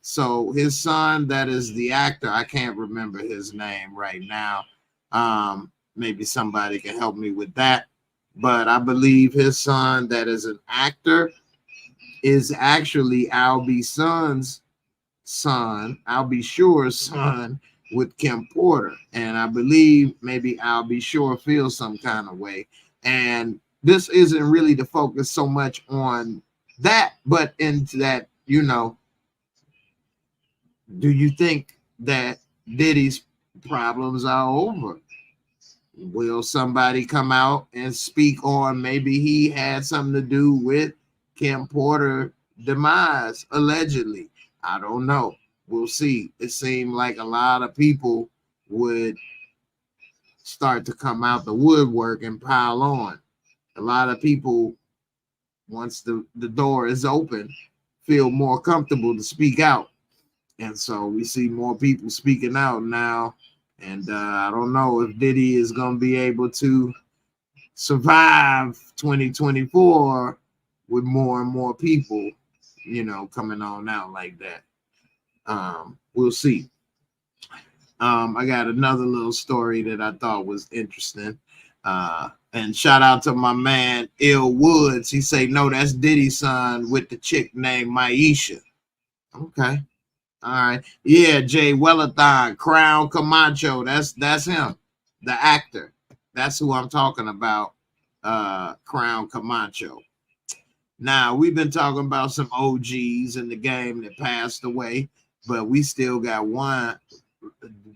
So his son, that is the actor. I can't remember his name right now. Maybe somebody can help me with that. But I believe his son, that is an actor, is actually I'll Be Sure's son with Kim Porter. And I believe maybe I'll Be Sure feels some kind of way. And this isn't really to focus so much on that, but into that, you know, do you think that Diddy's problems are over? Will somebody come out and speak on maybe he had something to do with Kim Porter demise, allegedly? I don't know. We'll see. It seemed like a lot of people would start to come out the woodwork and pile on. A lot of people, once the door is open, feel more comfortable to speak out. And so we see more people speaking out now. And I don't know if Diddy is going to be able to survive 2024 with more and more people, you know, coming on out like that. We'll see. I got another little story that I thought was interesting. And shout out to my man, Ill Woods. He say, no, that's Diddy's son with the chick named Maisha. Okay. All right. Yeah, Jay Wellathon, Crown Camacho. That's him, the actor. That's who I'm talking about. Crown Camacho. Now, we've been talking about some OGs in the game that passed away, but we still got one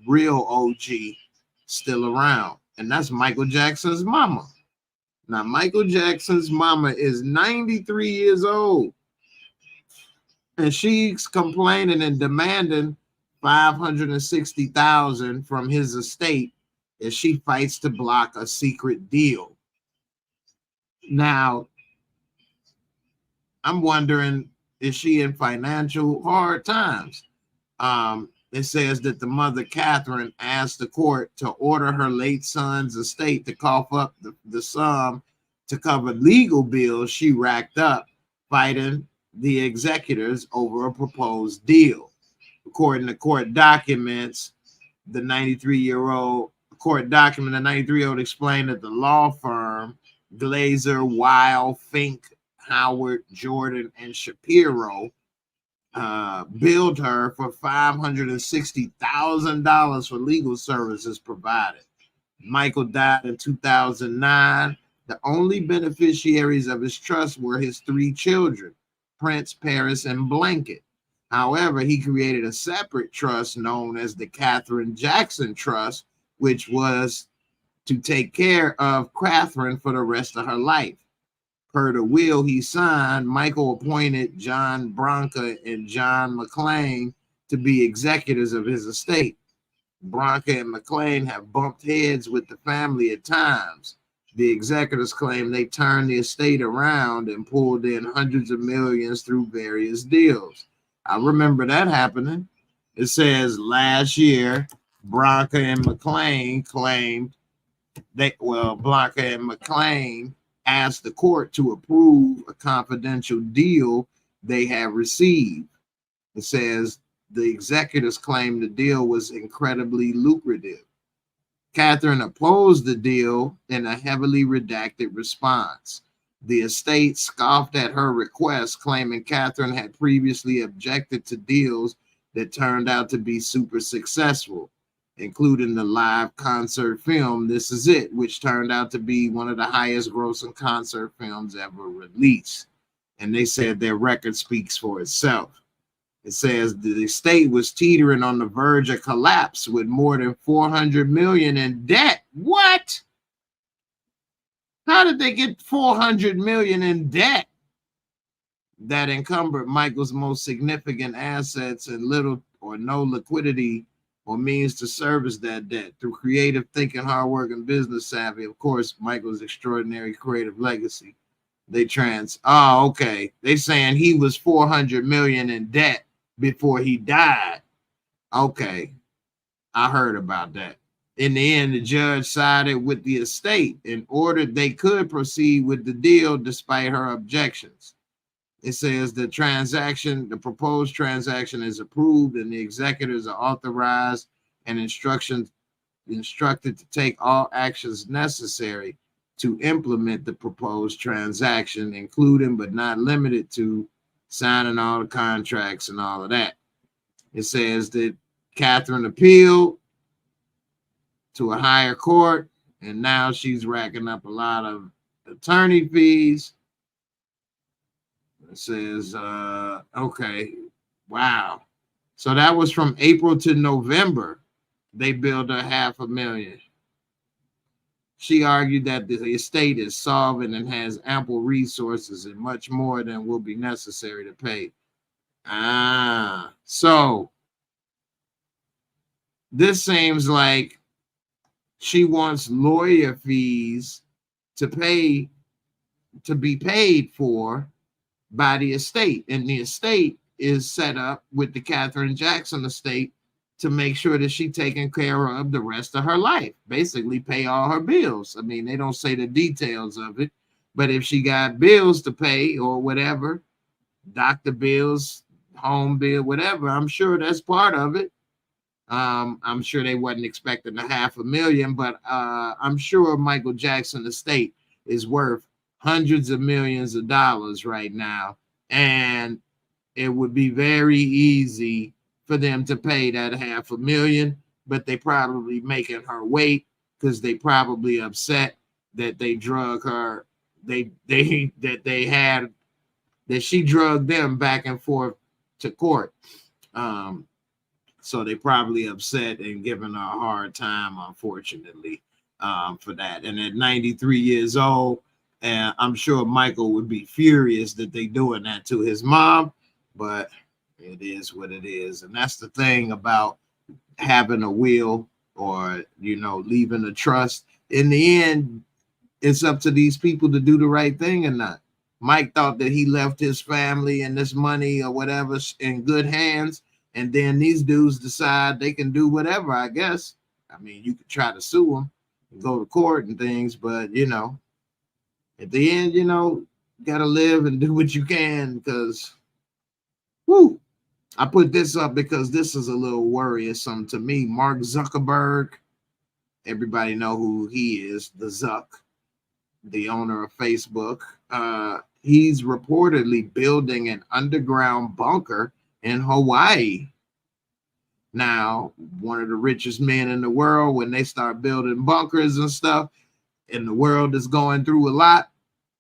real OG still around, and that's Michael Jackson's mama. Now, Michael Jackson's mama is 93 years old, and she's complaining and demanding $560,000 from his estate as she fights to block a secret deal. Now, I'm wondering, is she in financial hard times? It says that the mother, Catherine, asked the court to order her late son's estate to cough up the sum to cover legal bills she racked up fighting the executors over a proposed deal. According to court documents, the 93-year-old explained that the law firm Glazer, Weil, Fink, Howard, Jordan, and Shapiro billed her for $560,000 for legal services provided. Michael died in 2009. The only beneficiaries of his trust were his three children, Prince, Paris, and Blanket. However, he created a separate trust known as the Catherine Jackson Trust, which was to take care of Catherine for the rest of her life. Per the will he signed, Michael appointed John Branca and John McClain to be executors of his estate. Branca and McClain have bumped heads with the family at times. The executors claim they turned the estate around and pulled in hundreds of millions through various deals. I remember that happening. It says last year, Branca and McClain claimed Blanca and McClain asked the court to approve a confidential deal they have received. It says the executors claimed the deal was incredibly lucrative. Catherine opposed the deal in a heavily redacted response. The estate scoffed at her request, claiming Catherine had previously objected to deals that turned out to be super successful, including the live concert film This Is It, which turned out to be one of the highest grossing concert films ever released. And they said their record speaks for itself. It says the estate was teetering on the verge of collapse with more than $400 million in debt. What? How did they get $400 million in debt that encumbered Michael's most significant assets and little or no liquidity or means to service that debt? Through creative thinking, hard work, and business savvy. Of course, Michael's extraordinary creative legacy. They saying he was $400 million in debt before he died. Okay, I heard about that. In the end, the judge sided with the estate and ordered they could proceed with the deal despite her objections. It says the proposed transaction is approved and the executors are authorized and instructed to take all actions necessary to implement the proposed transaction, including but not limited to signing all the contracts and all of that. It says that Catherine appealed to a higher court, and now she's racking up a lot of attorney fees. It says, okay, wow. So that was from April to November. They billed her $500,000. She argued that the estate is solvent and has ample resources and much more than will be necessary to pay. So this seems like she wants lawyer fees to be paid for by the estate, and the estate is set up with the Catherine Jackson estate to make sure that she's taken care of the rest of her life, basically pay all her bills. I mean, they don't say the details of it, but if she got bills to pay or whatever, doctor bills, home bill, whatever, I'm sure that's part of it. I'm sure they wasn't expecting $500,000, but I'm sure Michael Jackson estate is worth hundreds of millions of dollars right now, and it would be very easy for them to pay that $500,000, but they probably making her wait because they probably upset that they drug her, that she drugged them back and forth to court. So they probably upset and giving her a hard time, unfortunately, for that. And at 93 years old, I'm sure Michael would be furious that they doing that to his mom, but it is what it is. And that's the thing about having a will or, leaving a trust. In the end, it's up to these people to do the right thing or not. Mike thought that he left his family and this money or whatever in good hands. And then these dudes decide they can do whatever, I guess. I mean, you could try to sue them and go to court and things, but, at the end, got to live and do what you can because, I put this up because this is a little worrisome to me. Mark Zuckerberg, everybody know who he is, the Zuck, the owner of Facebook. He's reportedly building an underground bunker in Hawaii. Now, one of the richest men in the world, when they start building bunkers and stuff, and the world is going through a lot,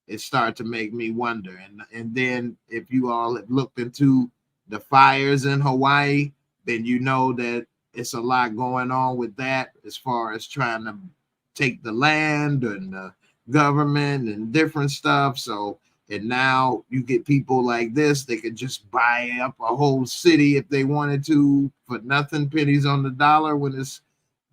it started to make me wonder. And then if you all have looked into the fires in Hawaii, then you know that it's a lot going on with that as far as trying to take the land and the government and different stuff. So, and now you get people like this, they could just buy up a whole city if they wanted to for nothing, pennies on the dollar, when it's,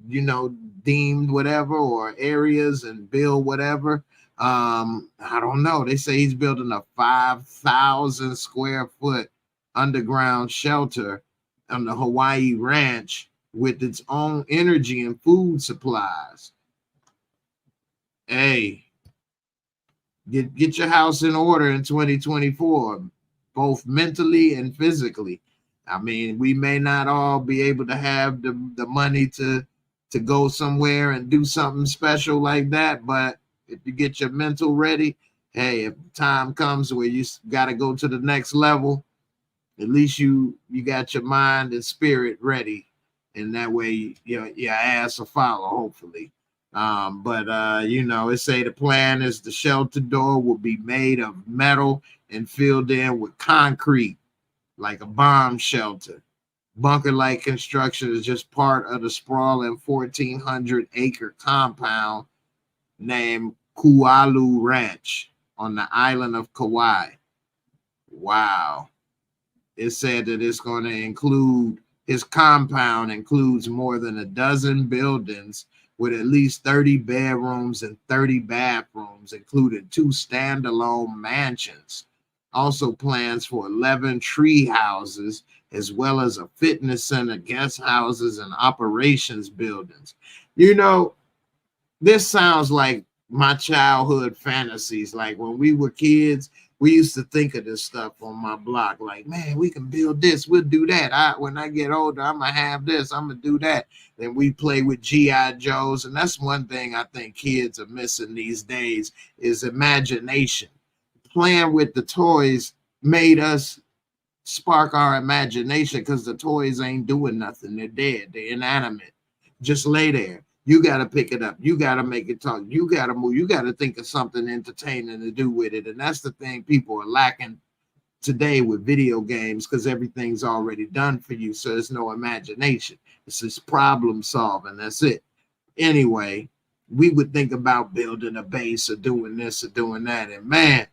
you know, deemed whatever, or areas, and build whatever. I don't know. They say he's building a 5,000 square foot underground shelter on the Hawaii ranch with its own energy and food supplies. Hey, get your house in order in 2024, both mentally and physically. I mean, we may not all be able to have the money to go somewhere and do something special like that, but if you get your mental ready, hey, if time comes where you got to go to the next level, at least you got your mind and spirit ready, and that way your ass will follow, hopefully. You know, it say the plan is the shelter door will be made of metal and filled in with concrete like a bomb shelter. Bunker-like construction is just part of the sprawling 1,400-acre compound named Kualu Ranch on the island of Kauai. Wow. It said that it's going to include, his compound includes more than a dozen buildings with at least 30 bedrooms and 30 bathrooms, including 2 standalone mansions. Also plans for 11 tree houses, as well as a fitness center, guest houses, and operations buildings. You know, this sounds like my childhood fantasies. Like when we were kids, we used to think of this stuff on my block. Like, man, we can build this, we'll do that. When I get older, I'm gonna have this, I'm gonna do that. Then we play with G.I. Joes, and that's one thing I think kids are missing these days is imagination. Playing with the toys made us spark our imagination, because the toys ain't doing nothing. They're dead, they're inanimate. Just lay there. You got to pick it up. You got to make it talk. You got to move. You got to think of something entertaining to do with it. And that's the thing people are lacking today with video games, because everything's already done for you. So there's no imagination. It's just problem solving. That's it. Anyway, we would think about building a base or doing this or doing that. And man,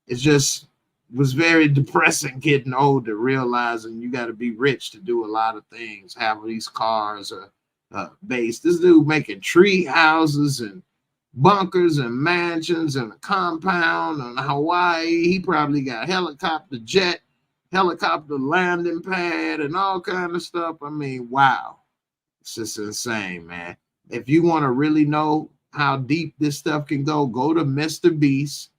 it just was very depressing getting older, realizing you got to be rich to do a lot of things, have these cars or base. This dude making tree houses and bunkers and mansions and a compound on Hawaii. He probably got helicopter jet, helicopter landing pad, and all kind of stuff. I mean, wow. It's just insane, man. If you want to really know how deep this stuff can go to Mr. Beast.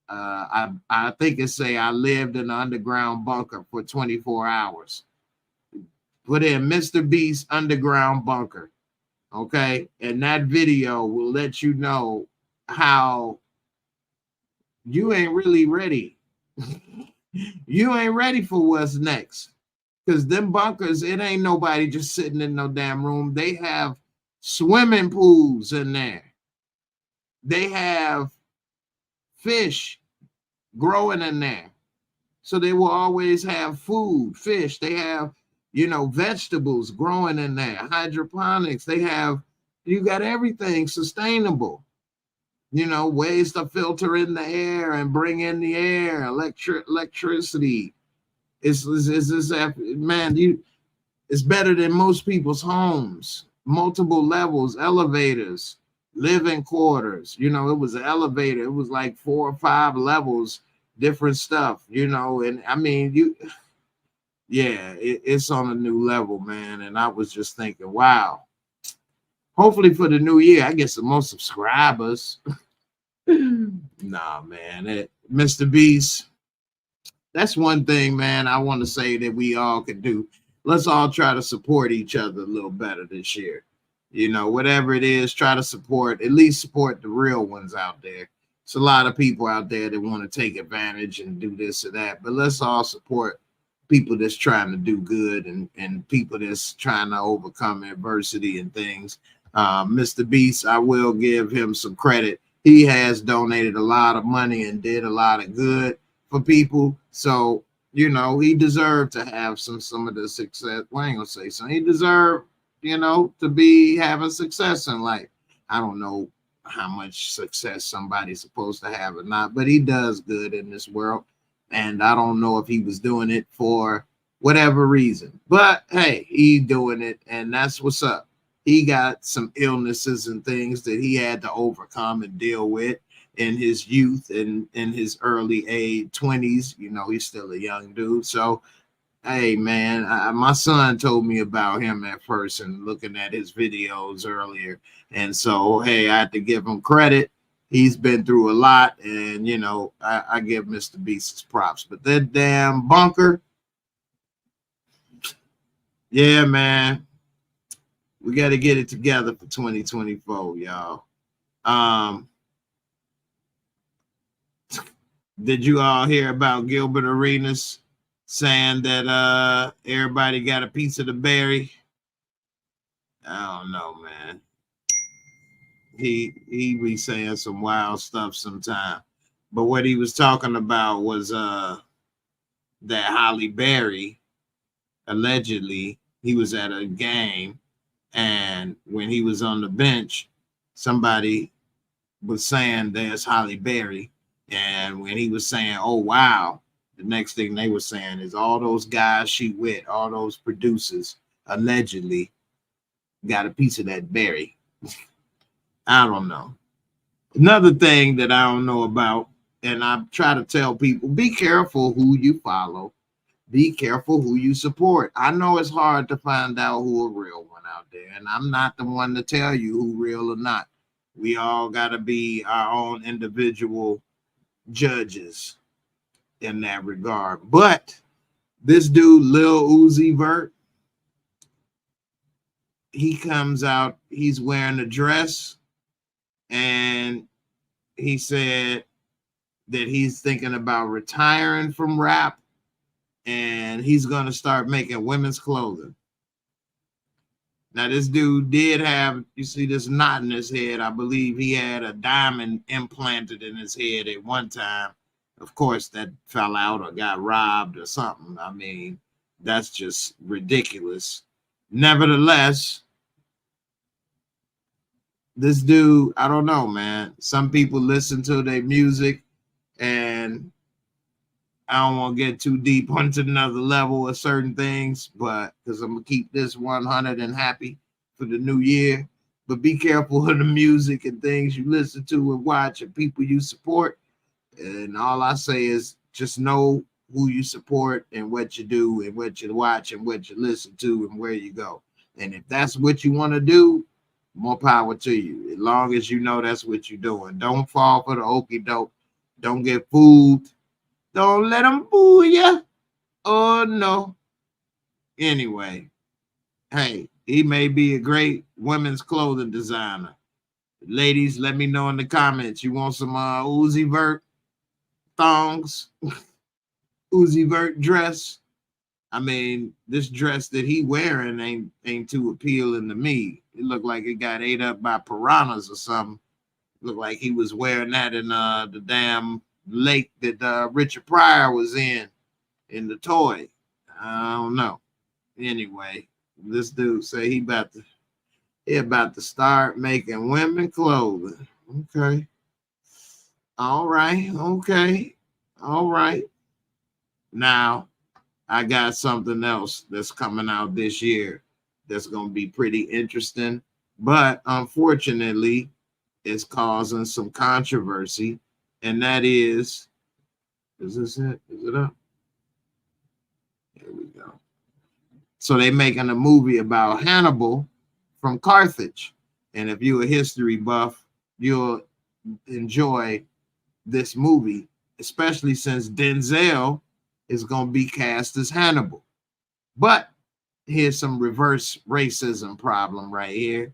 I think it say I lived in an underground bunker for 24 hours. Put in Mr. Beast underground bunker. Okay. And that video will let you know how you ain't really ready. You ain't ready for what's next. Because them bunkers, it ain't nobody just sitting in no damn room. They have swimming pools in there. They have fish growing in there. So they will always have food, fish. They have, you know, vegetables growing in there, hydroponics. They have, you got everything sustainable. You know, ways to filter in the air and bring in the air, electricity. It's man, it's better than most people's homes. Multiple levels, elevators, living quarters. You know, it was an elevator. It was like 4 or 5 levels, different stuff, you know. And I mean, it's on a new level, man. And I was just thinking, wow, hopefully for the new year, I get some more subscribers. Nah, man, Mr. Beast, that's one thing, man, I want to say that we all could do. Let's all try to support each other a little better this year. You know, whatever it is, try to support, at least support the real ones out there. It's a lot of people out there that want to take advantage and do this or that, but let's all support people that's trying to do good and people that's trying to overcome adversity and things. Mr. Beast, I will give him some credit. He has donated a lot of money and did a lot of good for people. So, you know, he deserved to have some of the success. Well, I ain't gonna say so. He deserved, you know, to be having success in life. I don't know how much success somebody's supposed to have or not, but he does good in this world. And I don't know if he was doing it for whatever reason, but hey, he doing it, and that's what's up. He got some illnesses and things that he had to overcome and deal with in his youth and in his early age 20s. You know, he's still a young dude. So hey man, my son told me about him at first and looking at his videos earlier. And so, hey, I had to give him credit. He's been through a lot, and you know, I give Mr. Beast his props. But that damn bunker, yeah, man, we got to get it together for 2024, y'all. Did you all hear about Gilbert Arenas saying that everybody got a piece of the berry? I don't know, man. He be saying some wild stuff sometime. But what he was talking about was that Halle Berry, allegedly, he was at a game, and when he was on the bench, somebody was saying there's Halle Berry. And when he was saying, oh, wow, the next thing they were saying is all those guys she with, all those producers, allegedly got a piece of that berry. I don't know. Another thing that I don't know about, and I try to tell people, be careful who you follow. Be careful who you support. I know it's hard to find out who a real one out there, and I'm not the one to tell you who real or not. We all got to be our own individual judges in that regard. But this dude, Lil Uzi Vert, he comes out, he's wearing a dress, and he said that he's thinking about retiring from rap, and he's going to start making women's clothing. Now, this dude did have, you see this knot in his head. I believe he had a diamond implanted in his head at one time. Of course, that fell out or got robbed or something. I mean, that's just ridiculous. Nevertheless, this dude, I don't know, man. Some people listen to their music, and I don't want to get too deep onto another level of certain things, but because I'm going to keep this 100 and happy for the new year. But be careful of the music and things you listen to and watch and people you support. And all I say is just know who you support and what you do and what you watch and what you listen to and where you go. And if that's what you want to do, more power to you. As long as you know that's what you're doing. Don't fall for the okie doke. Don't get fooled. Don't let them fool you. Oh, no. Anyway, hey, he may be a great women's clothing designer. Ladies, let me know in the comments. You want some Uzi Vert thongs? Uzi Vert dress? I mean, this dress that he wearing ain't too appealing to me. It looked like it got ate up by piranhas or something. Looked like he was wearing that in the damn lake that Richard Pryor was in the toy. I don't know. Anyway, this dude say he about to start making women clothing. Okay. All right. Okay. All right. Now, I got something else that's coming out this year that's going to be pretty interesting, but unfortunately, it's causing some controversy, and that is this it? Is it up? Here we go. So they're making a movie about Hannibal from Carthage, and if you're a history buff, you'll enjoy this movie, especially since Denzel is going to be cast as Hannibal. But here's some reverse racism problem right here.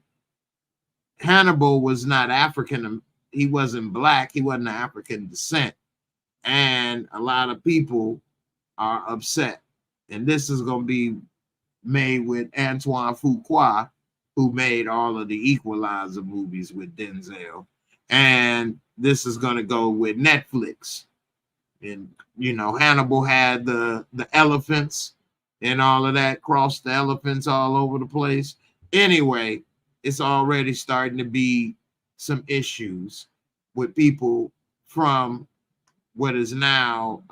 Hannibal was not African. He wasn't black. He wasn't of African descent. And a lot of people are upset. And this is going to be made with Antoine Fuqua, who made all of the Equalizer movies with Denzel. And this is going to go with Netflix. And, you know, Hannibal had the elephants and all of that, crossed the elephants all over the place. Anyway, it's already starting to be some issues with people from what is now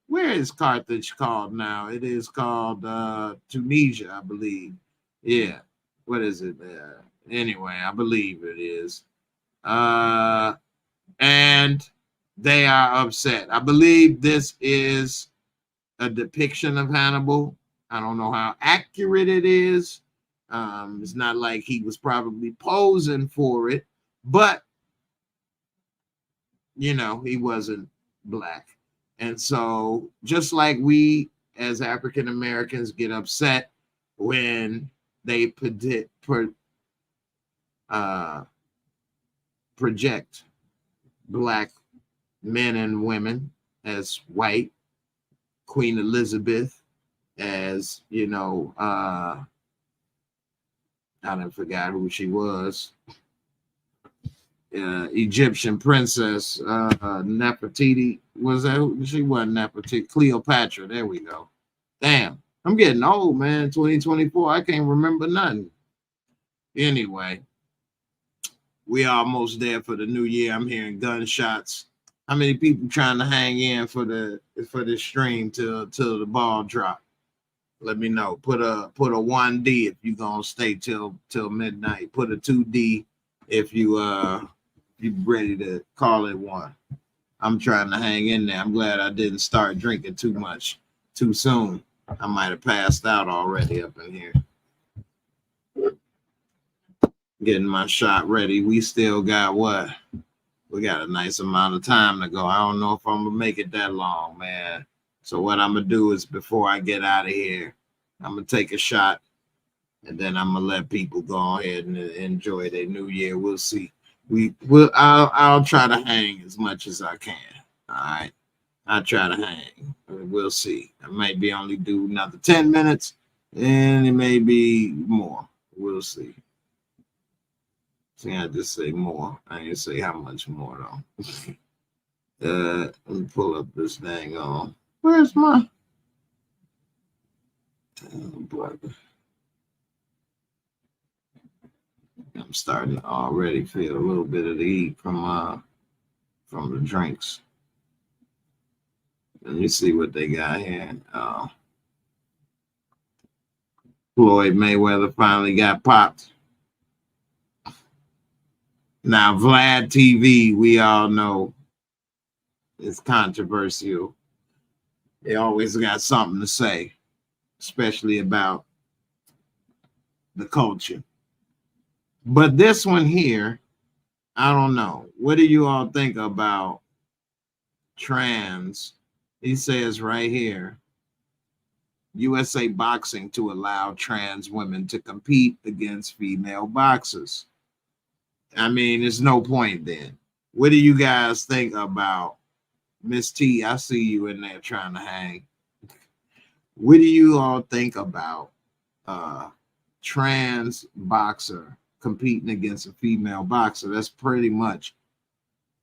where is Carthage called now? It is called Tunisia, I believe. Yeah. What is it? Anyway, I believe it is. And they are upset. I believe this is a depiction of Hannibal. I don't know how accurate it is. It's not like he was probably posing for it, but you know, he wasn't black. And so just like we as African Americans get upset when they project black men and women as white, Queen Elizabeth as, you know, I didn't forget who she was. Egyptian princess Nefertiti. Was that who? She wasn't Nefertiti. Cleopatra. There we go. Damn, I'm getting old, man. 2024. I can't remember nothing. Anyway, we almost there for the new year. I'm hearing gunshots. How many people trying to hang in for the stream till the ball drop? Let me know. Put a 1D if you gonna stay till midnight. Put a 2D if you ready to call it one. I'm trying to hang in there. I'm glad I didn't start drinking too much too soon. I might have passed out already up in here. Getting my shot ready. We still got what? We got a nice amount of time to go. I don't know if I'm gonna make it that long, man. So what I'm gonna do is before I get out of here, I'm gonna take a shot and then I'm gonna let people go ahead and enjoy their new year. We'll see. I'll try to hang as much as I can. All right. I'll try to hang. We'll see. I might be only do another 10 minutes and it may be more. We'll see. See, I just say more. I didn't say how much more though. Let me pull up this thing on. Where's my brother? I'm starting to already feel a little bit of the heat from the drinks. Let me see what they got here. Floyd Mayweather finally got popped. Now, Vlad TV, we all know, is controversial. They always got something to say, especially about the culture. But this one here, I don't know. What do you all think about trans? He says right here, USA Boxing to allow trans women to compete against female boxers. I mean, there's no point then. What do you guys think about Miss T? I see you in there trying to hang. What do you all think about trans boxer competing against a female boxer? That's pretty much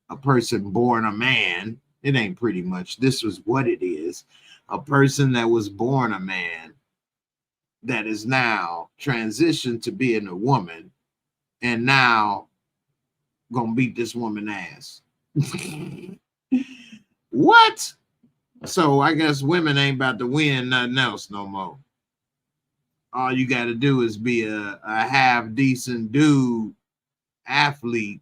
a person born a man. It ain't pretty much. This was what it is. A person that was born a man that is now transitioned to being a woman and now gonna beat this woman ass. What? So I guess women ain't about to win nothing else no more. All you got to do is be a half decent dude athlete,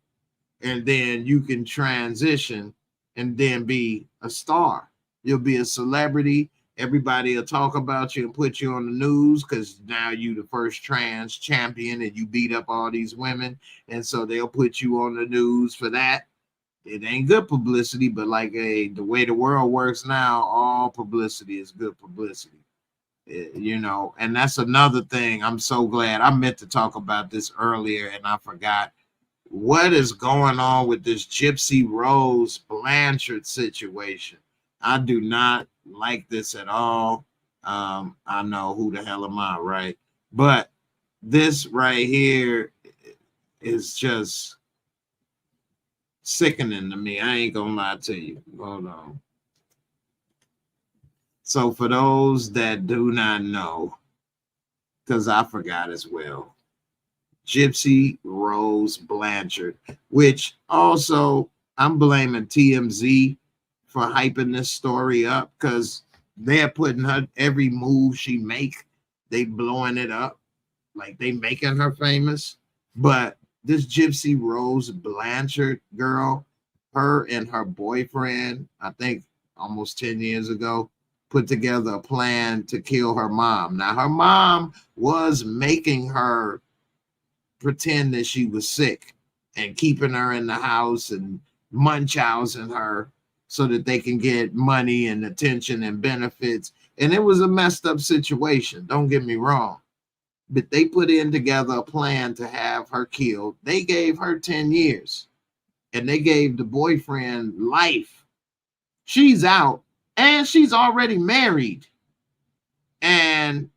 and then you can transition and then be a star. You'll be a celebrity. Everybody will talk about you and put you on the news because now you the first trans champion and you beat up all these women. And so they'll put you on the news for that. It ain't good publicity, but like the way the world works now, all publicity is good publicity. You know, and that's another thing. I'm so glad. I meant to talk about this earlier and I forgot. What is going on with this Gypsy Rose Blanchard situation? I do not like this at all. I know who the hell am I, right? But this right here is just sickening to me. I ain't gonna lie to you. Hold on. So for those that do not know, because I forgot as well, Gypsy Rose Blanchard, which also I'm blaming TMZ for hyping this story up because they're putting her every move she make, they blowing it up like they making her famous. But this Gypsy Rose Blanchard girl, her and her boyfriend, I think almost 10 years ago, put together a plan to kill her mom. Now her mom was making her pretend that she was sick and keeping her in the house and munchausen her so that they can get money and attention and benefits. And it was a messed up situation. Don't get me wrong. But they put in together a plan to have her killed. They gave her 10 years and they gave the boyfriend life. She's out and she's already married. And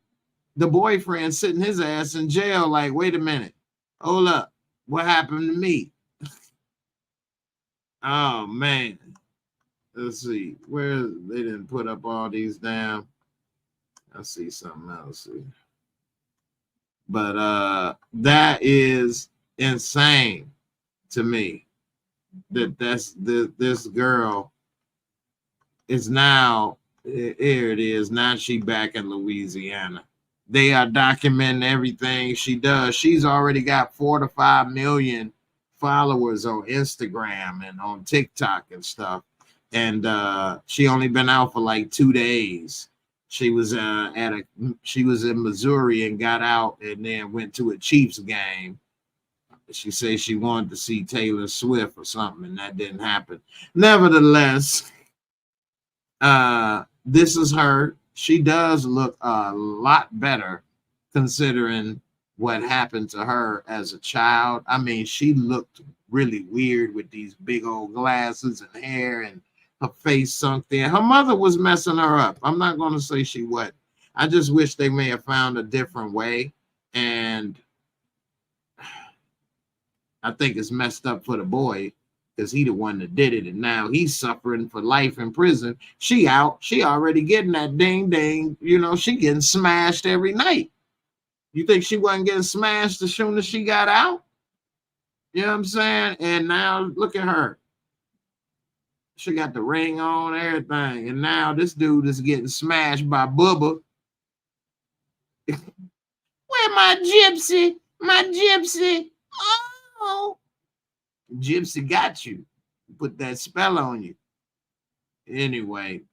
the boyfriend sitting his ass in jail like, wait a minute. Hold up. What happened to me? Oh, man. Let's see. Where they didn't put up all these down. I see something else here. But that is insane to me. This girl is now, here it is. Now she back in Louisiana. They are documenting everything she does. She's already got 4 to 5 million followers on Instagram and on TikTok and stuff. And she only been out for like 2 days. She was she was in Missouri and got out and then went to a Chiefs game. She said she wanted to see Taylor Swift or something, and that didn't happen. Nevertheless, this is her. She does look a lot better considering what happened to her as a child. I mean, she looked really weird with these big old glasses and hair and her face sunk there. Her mother was messing her up. I'm not going to say she wasn't. I just wish they may have found a different way. And I think it's messed up for the boy because he the one that did it. And now he's suffering for life in prison. She out. She already getting that ding ding. You know, she getting smashed every night. You think she wasn't getting smashed as soon as she got out? You know what I'm saying? And now look at her. She got the ring on, everything. And now this dude is getting smashed by Bubba. Where my gypsy? My gypsy. Oh. Gypsy got you. Put that spell on you. Anyway,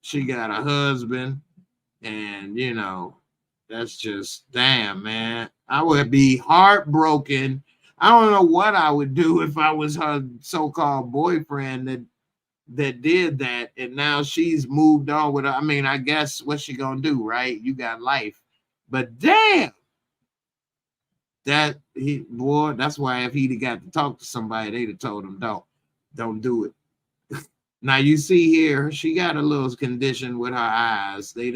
she got a husband. And, you know, that's just, damn, man. I would be heartbroken. I don't know what I would do if I was her so-called boyfriend that did that, and now she's moved on with her. I mean, I guess what's she gonna do, right? You got life, but damn, that's why if he'd got to talk to somebody, they'd have told him don't do it. Now you see here, she got a little condition with her eyes. She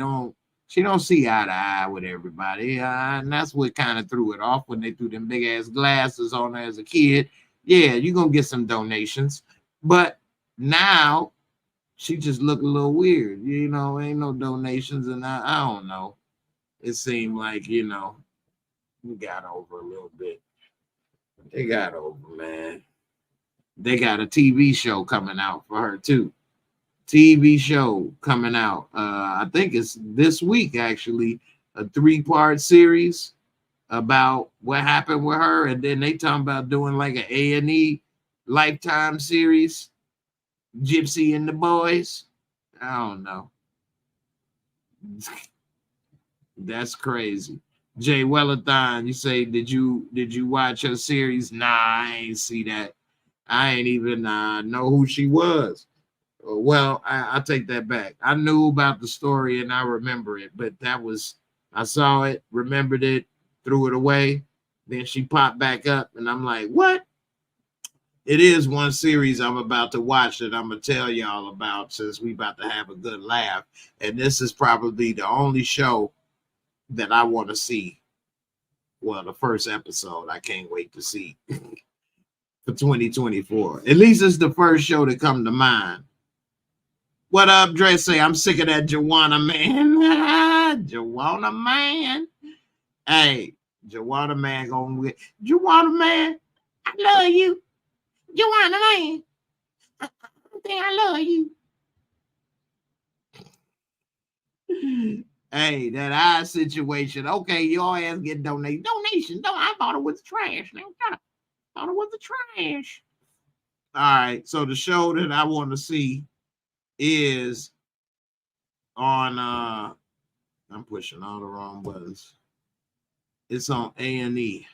don't see eye to eye with everybody, and that's what kind of threw it off when they threw them big ass glasses on her as a kid. Yeah, you're gonna get some donations, but now she just looked a little weird, you know. Ain't no donations, and I don't know. It seemed like, you know, we got over a little bit. They got over, man. They got a TV show coming out for her too. TV show coming out. I think it's this week actually. A 3-part series about what happened with her, and then they talking about doing like an A&E Lifetime series. Gypsy and the Boys. I don't know. That's crazy. Jay Wellathon, you say, did you watch her series? Nah, I ain't see that. I ain't even know who she was. Well, I take that back. I knew about the story and I remember it, but I saw it, remembered it, threw it away. Then she popped back up and I'm like, what? It is one series I'm about to watch that I'm going to tell y'all about since we about to have a good laugh. And this is probably the only show that I want to see. Well, the first episode I can't wait to see for 2024. At least it's the first show that come to mind. What up, Dre? Say, I'm sick of that Joanna man. Joanna man. Hey, Joanna Man gonna get Joanna Man. I love you, Joanna Man. I think I love you. Hey, that eye situation. Okay, your ass get donation. No, I thought it was trash. Now I thought it was the trash. All right, so the show that I want to see is on. I'm pushing all the wrong buttons. It's on A&E,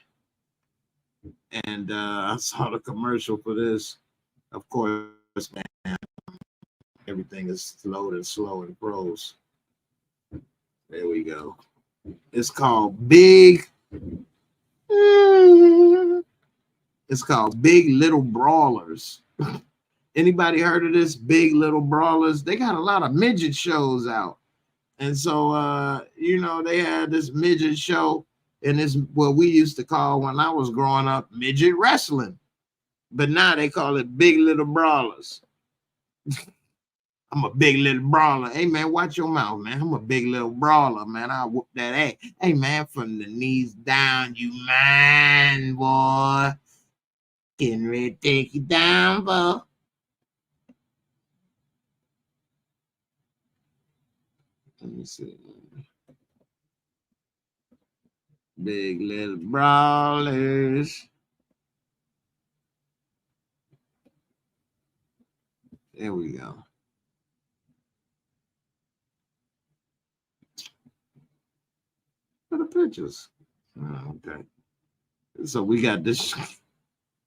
and I saw the commercial for this. Of course, man, everything is loaded and slow and froze. There we go. It's called Big. It's called Big Little Brawlers. Anybody heard of this? Big Little Brawlers? They got a lot of midget shows out. And so, they had this midget show, and it's what we used to call when I was growing up midget wrestling. But now they call it Big Little Brawlers. I'm a big little brawler. Hey, man, watch your mouth, man. I'm a big little brawler, man. I'll whoop that ass. Hey, man, from the knees down, you man, boy. Getting ready to take you down, boy. Let me see. Big little brawlers. There we go. For the pictures. Oh, okay. So we got this.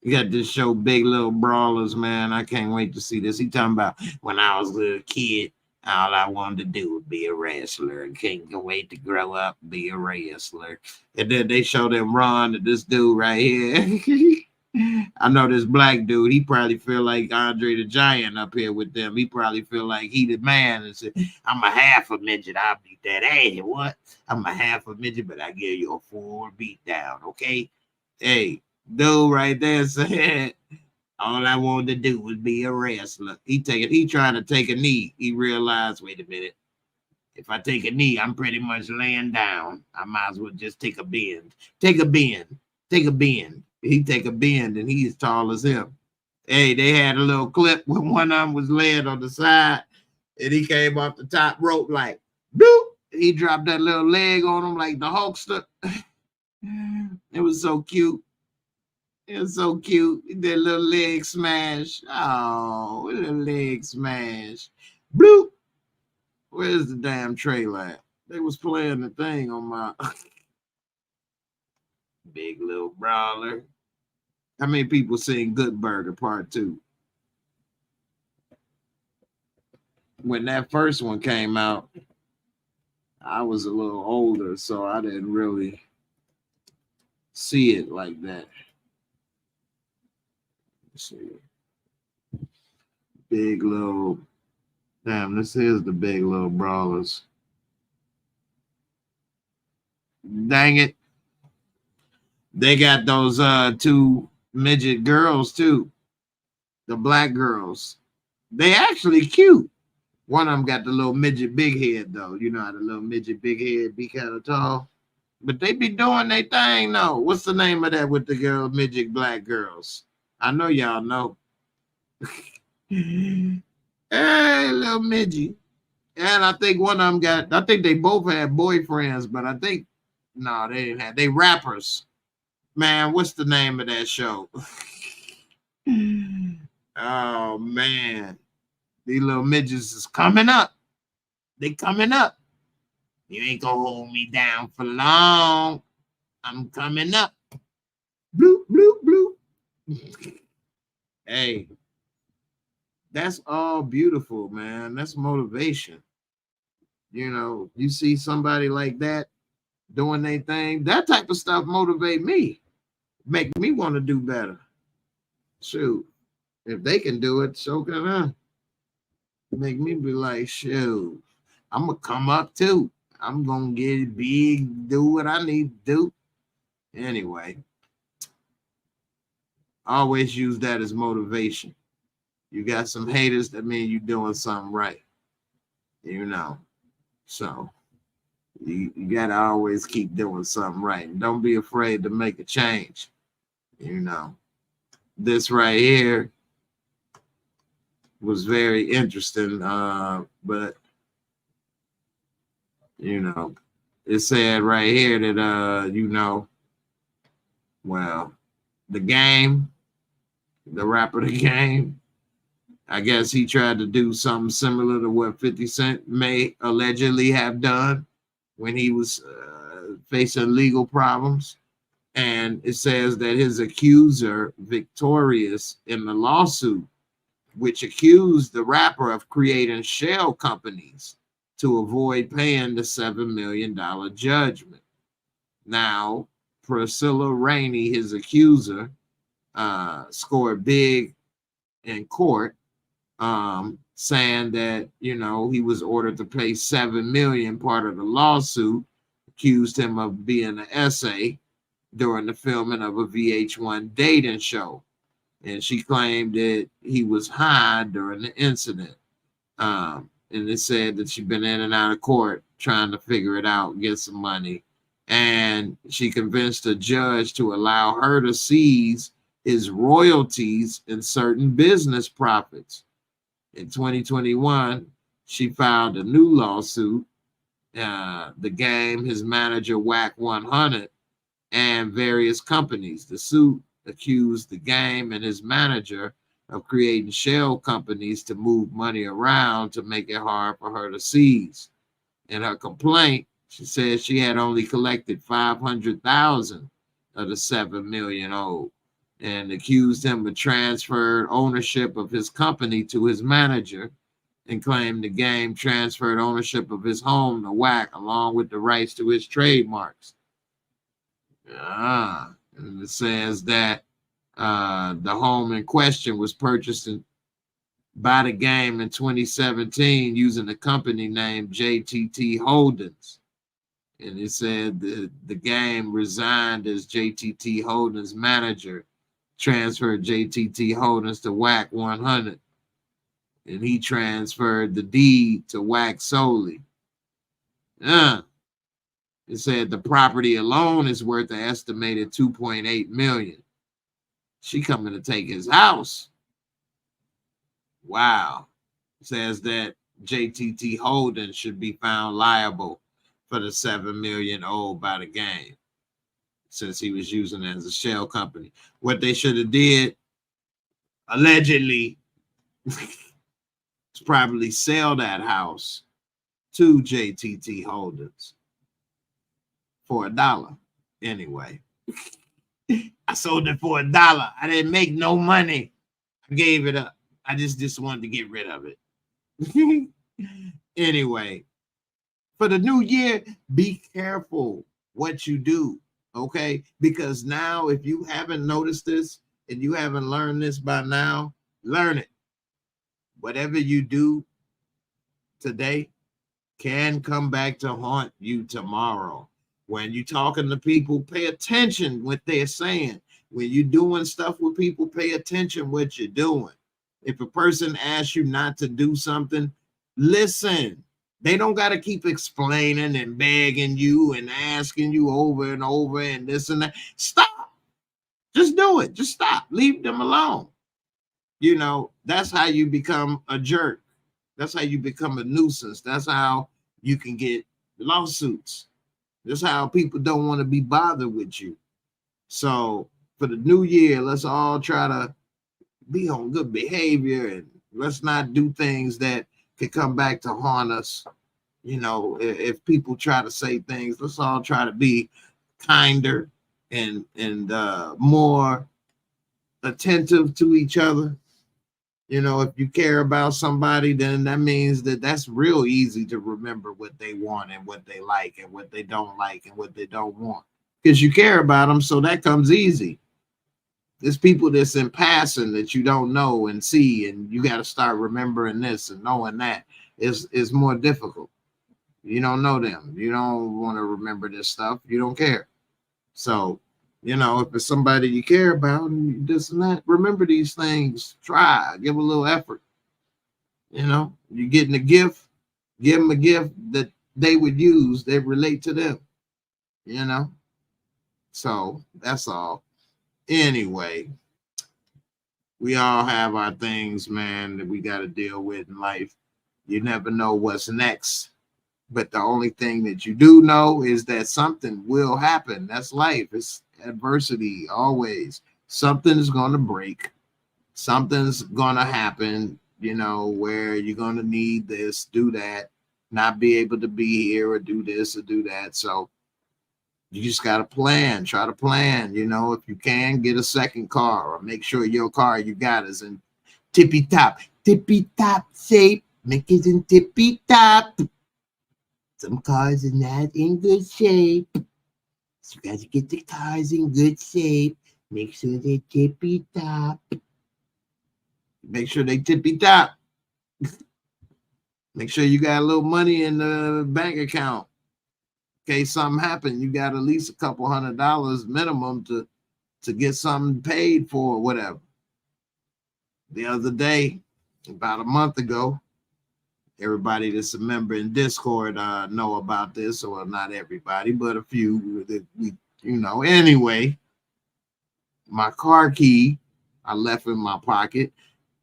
We got this show, Big Little Brawlers, man. I can't wait to see this. He talking about when I was a little kid, all I wanted to do was be a wrestler. I can't wait to grow up and be a wrestler. And then they show them Ron to this dude right here. I know this black dude, he probably feel like Andre the Giant up here with them. He probably feel like he the man and said, I'm a half a midget. I'll beat that ass. What? I'm a half a midget, but I give you a full beat down, okay? Hey, dude right there said, all I wanted to do was be a wrestler. He trying to take a knee. He realized, wait a minute. If I take a knee, I'm pretty much laying down. I might as well just take a bend. Take a bend. Take a bend. He take a bend and he's tall as him. Hey, they had a little clip when one of them was laying on the side and he came off the top rope like, doop. He dropped that little leg on him like the Hulkster. It was so cute. It was so cute. That little leg smash. Oh, little leg smash. Bloop. Where's the damn trailer at? They was playing the thing on my Big Little Brawler. How many people seen Good Burger Part 2? When that first one came out, I was a little older, so I didn't really see it like that. Let's see. Big Little. Damn, this is the Big Little Brawlers. Dang it. They got those two midget girls too. The black girls. They actually cute. One of them got the little midget big head though. You know how the little midget big head be kind of tall. But they be doing their thing though. What's the name of that with the girl midget black girls? I know y'all know. Hey, little midget. And I think one of them I think they both had boyfriends, but I think, no, they didn't have, they rappers. Man, what's the name of that show? Oh, man. These little midgets is coming up. They coming up. You ain't gonna hold me down for long. I'm coming up. Bloop, bloop, bloop. Hey, that's all beautiful, man. That's motivation. You know, you see somebody like that doing their thing, that type of stuff motivate me. Make me want to do better. Shoot. If they can do it, so can I. Make me be like, shoot, I'm going to come up too. I'm going to get big, do what I need to do. Anyway, always use that as motivation. You got some haters, that mean you're doing something right. You know, so You gotta always keep doing something right. And don't be afraid to make a change. You know, this right here was very interesting. But you know, it said right here that you know, well, the game, the rapper The Game, I guess he tried to do something similar to what 50 Cent may allegedly have done when he was facing legal problems. And it says that his accuser, victorious in the lawsuit, which accused the rapper of creating shell companies to avoid paying the $7 million judgment. Now, Priscilla Rainey, his accuser, scored big in court, saying that, you know, he was ordered to pay $7 million. Part of the lawsuit accused him of being an essay during the filming of a VH1 dating show. And she claimed that he was high during the incident. And it said that she'd been in and out of court trying to figure it out, get some money. And she convinced a judge to allow her to seize his royalties and certain business profits. In 2021, she filed a new lawsuit. The Game, his manager, Whack 100, and various companies. The suit accused The Game and his manager of creating shell companies to move money around to make it hard for her to seize. In her complaint, she said she had only collected $500,000 of the $7 million owed, and accused him of transferred ownership of his company to his manager, and claimed The Game transferred ownership of his home to Whack along with the rights to his trademarks. And it says that the home in question was purchased by The Game in 2017 using the company name JTT Holdings. And it said the Game resigned as JTT Holdings manager, transferred JTT Holdings to Whack 100, and he transferred the deed to Whack solely. It said the property alone is worth an estimated $2.8 million. She coming to take his house. Wow. It says that JTT Holdings should be found liable for the $7 million owed by The Game, since he was using it as a shell company. What they should have did, allegedly, is probably sell that house to JTT Holdings for $1. Anyway, I sold it for $1. I didn't make no money. I gave it up. I just wanted to get rid of it. Anyway, for the new year, be careful what you do, okay? Because now, if you haven't noticed this and you haven't learned this by now, learn it. Whatever you do today can come back to haunt you tomorrow. When you're talking to people, pay attention what they're saying. When you're doing stuff with people, pay attention what you're doing. If a person asks you not to do something, listen. They don't got to keep explaining and begging you and asking you over and over and this and that. Stop. Just do it. Just stop. Leave them alone. You know, that's how you become a jerk. That's how you become a nuisance. That's how you can get lawsuits. That's how people don't want to be bothered with you. So for the new year, let's all try to be on good behavior, and let's not do things that could come back to haunt us. You know, if people try to say things, let's all try to be kinder and more attentive to each other. You know, if you care about somebody, then that means that that's real easy to remember what they want and what they like and what they don't like and what they don't want, because you care about them. So that comes easy. There's people that's in passing that you don't know and see, and you got to start remembering this and knowing that is more difficult. You don't know them. You don't want to remember this stuff. You don't care. So, you know, if it's somebody you care about and this and that, remember these things. Try, give a little effort. You know, you're getting a gift, give them a gift that they would use that relate to them, you know? So that's all. Anyway, we all have our things, man, that we got to deal with in life. You never know what's next. But the only thing that you do know is that something will happen. That's life. It's adversity always. Something is going to break. Something's going to happen, you know, where you're going to need this, do that, not be able to be here or do this or do that. So you just got to plan, try to plan, you know, if you can get a second car or make sure your car you got is in tippy top shape. Make it in tippy top. Some cars are not in good shape. So you got to get the cars in good shape. Make sure they're tippy top. Make sure they tippy top. Make sure you got a little money in the bank account. In case something happened, you got at least a couple $100 minimum to get something paid for or whatever. The other day, about a month ago, everybody that's a member in Discord know about this, or not everybody, but a few that we, you know. Anyway, my car key I left in my pocket,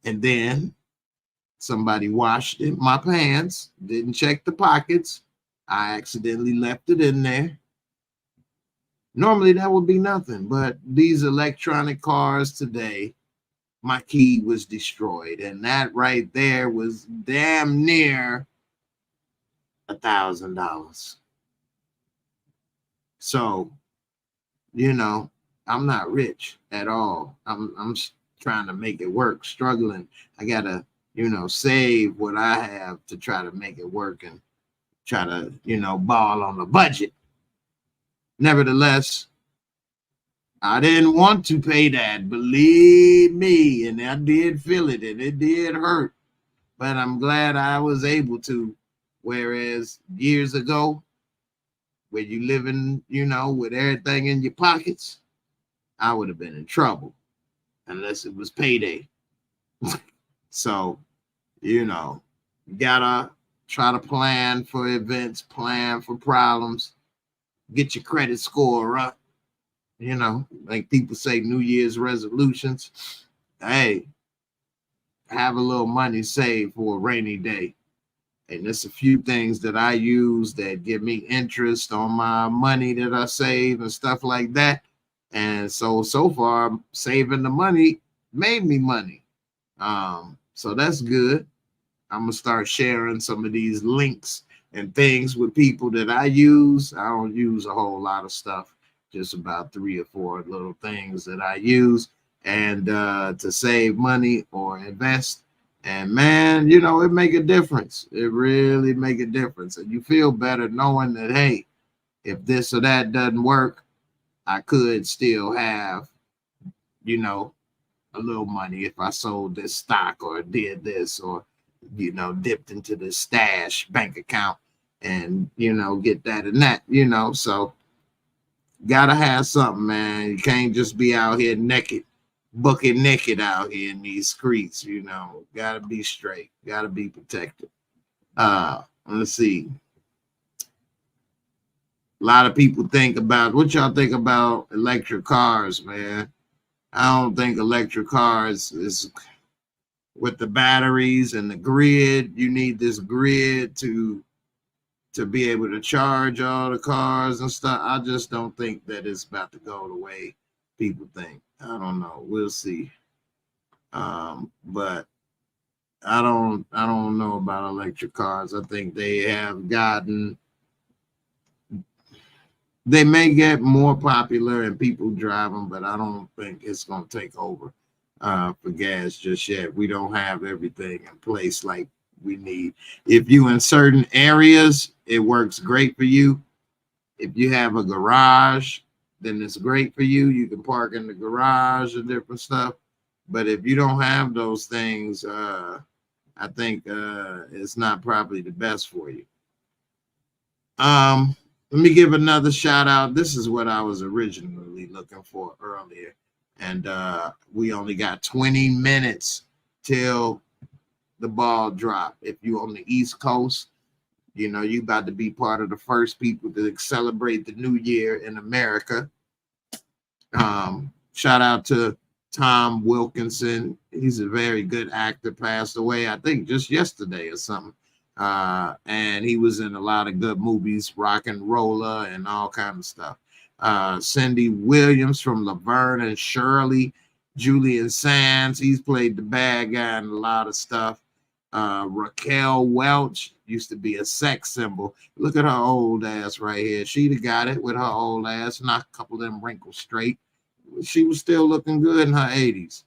and then somebody washed it, my pants, didn't check the pockets. I accidentally left it in there. Normally that would be nothing, but these electronic cars today, my key was destroyed, and that right there was damn near $1,000. So, you know, I'm not rich at all. I'm trying to make it work, struggling. I gotta, you know, save what I have to try to make it work and try to, you know, ball on the budget. Nevertheless, I didn't want to pay that, believe me, and I did feel it, and it did hurt. But I'm glad I was able to. Whereas years ago, where you living, you know, with everything in your pockets, I would have been in trouble unless it was payday. So, you know, you gotta try to plan for events, plan for problems, get your credit score up. You know, like people say, New Year's resolutions. Hey, have a little money saved for a rainy day. And there's a few things that I use that give me interest on my money that I save and stuff like that. And so far, saving the money made me money. So that's good. I'm gonna start sharing some of these links and things with people that I use. I don't use a whole lot of stuff, just about 3 or 4 little things that I use and to save money or invest. And man, you know, it make a difference. It really make a difference. And you feel better knowing that, hey, if this or that doesn't work, I could still have, you know, a little money if I sold this stock or did this or, you know, dipped into the stash bank account and, you know, get that and that, you know. So gotta have something, man. You can't just be out here naked, bucket naked out here in these streets, you know. Gotta be straight, gotta be protected. Let's see. A lot of people think about, what y'all think about electric cars, man? I don't think electric cars is, with the batteries and the grid, you need this grid to be able to charge all the cars and stuff. I just don't think that it's about to go the way people think. I don't know. We'll see. But I don't know about electric cars. I think they may get more popular and people drive them, but I don't think it's going to take over for gas just yet. We don't have everything in place like we need. If you in certain areas, it works great for you. If you have a garage, then it's great for you. You can park in the garage and different stuff. But if you don't have those things, I think it's not probably the best for you. Let me give another shout out. This is what I was originally looking for earlier. And we only got 20 minutes till the ball drop. If you're on the East Coast, You know, you about to be part of the first people to celebrate the new year in America. Shout out to Tom Wilkinson. He's a very good actor, passed away, I think, just yesterday or something. And he was in a lot of good movies, Rock and Roller and all kind of stuff. Cindy Williams from Laverne and Shirley, Julian Sands, he's played the bad guy in a lot of stuff. Raquel Welch used to be a sex symbol. Look at her old ass right here. She'd have got it with her old ass, knock a couple of them wrinkles straight. She was still looking good in her 80s.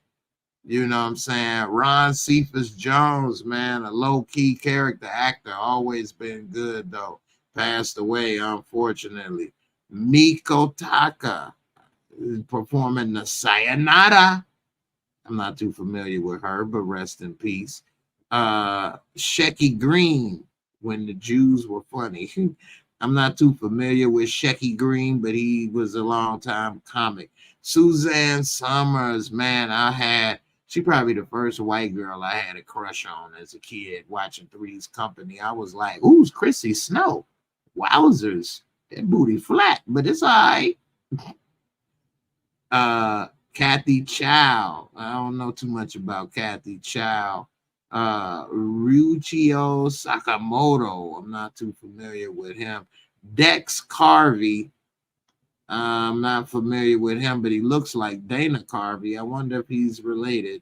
You know what I'm saying? Ron Cephas Jones, man, a low-key character actor, always been good though. Passed away, unfortunately. Miko Taka performing the Sayonara. I'm not too familiar with her, but rest in peace. Shecky Green, When the Jews Were Funny. I'm not too familiar with Shecky Green, but he was a long time comic. Suzanne Summers, man, she probably the first white girl I had a crush on as a kid watching Three's Company. I was like, who's Chrissy Snow? Wowzers, that booty flat, but it's all right. Kathy Chow. I don't know too much about Kathy Chow. Ruchio Sakamoto. I'm not too familiar with him. Dex Carvey. I'm not familiar with him, but he looks like Dana Carvey. I wonder if he's related.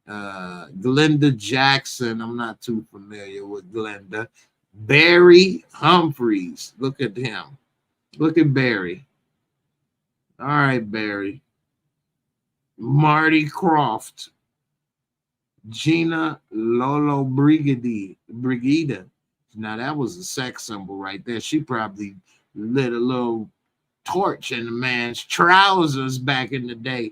Glenda Jackson. I'm not too familiar with Glenda. Barry Humphries. Look at him. Look at Barry. All right, Barry. Marty Croft. Gina Lolo Brigida. Now that was a sex symbol right there. She probably lit a little torch in the man's trousers back in the day.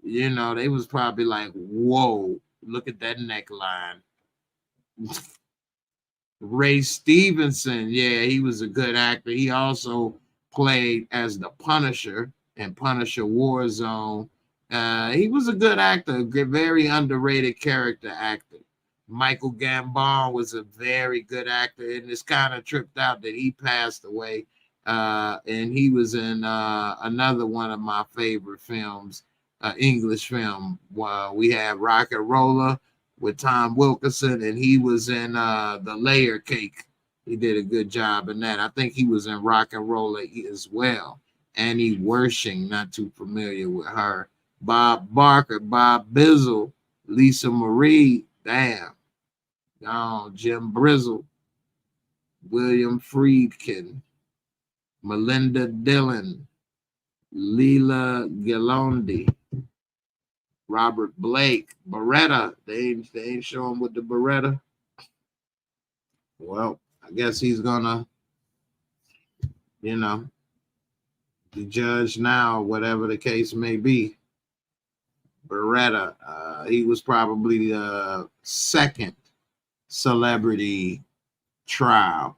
You know, they was probably like, whoa, look at that neckline. Ray Stevenson, yeah, he was a good actor. He also played as the Punisher in Punisher Warzone. He was a good actor, a very underrated character actor. Michael Gambon was a very good actor, and it's kind of tripped out that he passed away. And he was in another one of my favorite films, English film. We have Rock and Roller with Tom Wilkinson, and he was in The Layer Cake. He did a good job in that. I think he was in Rock and Roller as well. Annie Wershing, not too familiar with her. Bob Barker, Bob Bizzle, Lisa Marie, damn. Oh, Jim Brizzle, William Friedkin, Melinda Dillon, Leela Gilondi, Robert Blake, Beretta. They ain't showing with the Beretta. Well, I guess he's gonna, be judged now, whatever the case may be. Beretta, he was probably the second celebrity trial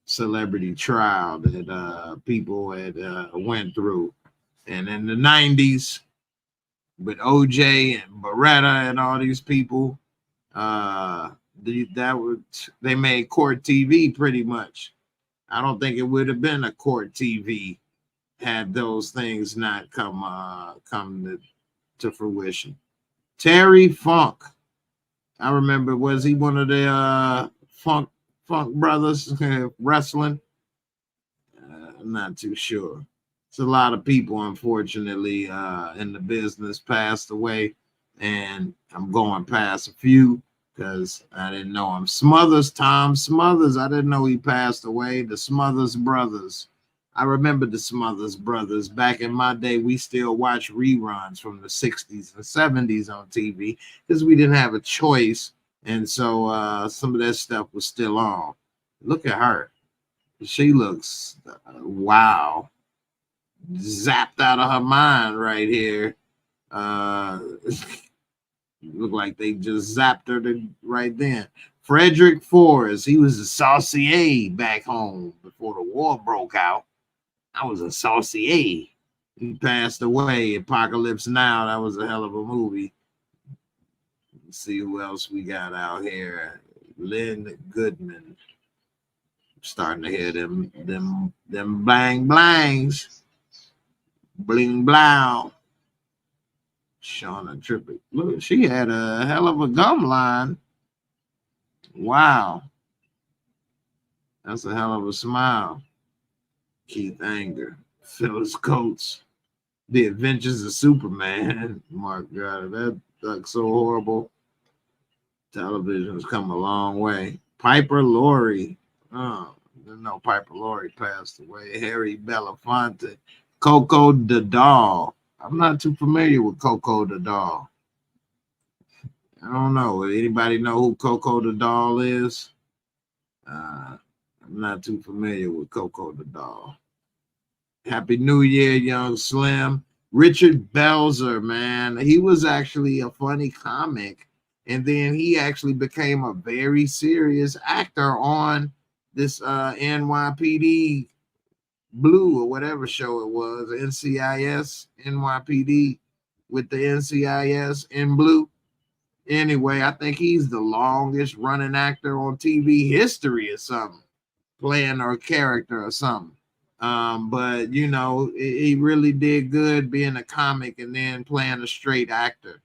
that people had went through. And in the 90s, with OJ and Beretta and all these people, they made court TV pretty much. I don't think it would have been a court TV had those things not come to fruition. Terry Funk, I remember, was he one of the Funk brothers wrestling? I'm not too sure. It's a lot of people, unfortunately, in the business passed away, and I'm going past a few because I didn't know him. Tom Smothers, I didn't know he passed away. The Smothers brothers. I remember the Smothers brothers. Back in my day, we still watch reruns from the 60s and 70s on TV because we didn't have a choice. And so some of that stuff was still on. Look at her. She looks, wow, zapped out of her mind right here. Look like they just zapped her right then. Frederick Forrest, he was a saucier back home before the war broke out. I was a saucier. He passed away. Apocalypse Now. That was a hell of a movie. Let's see who else we got out here. Lynn Goodman. Starting to hear them bang blangs, bling blow. Shauna Trippett. Look, she had a hell of a gum line. Wow. That's a hell of a smile. Keith Anger. Phyllis Coates. The Adventures of Superman. My God, that looks so horrible. Television's come a long way. Piper Laurie. Oh, didn't know Piper Laurie passed away. Harry Belafonte. Coco the Doll. I'm not too familiar with Coco the Doll. I don't know. Anybody know who Coco the Doll is? I'm not too familiar with Coco the Doll. Happy New Year, Young Slim. Richard Belzer, man. He was actually a funny comic. And then he actually became a very serious actor on this NYPD Blue or whatever show it was, NCIS, NYPD with the NCIS in blue. Anyway, I think he's the longest running actor on TV history or something, playing a character or something. But you know, he really did good being a comic and then playing a straight actor.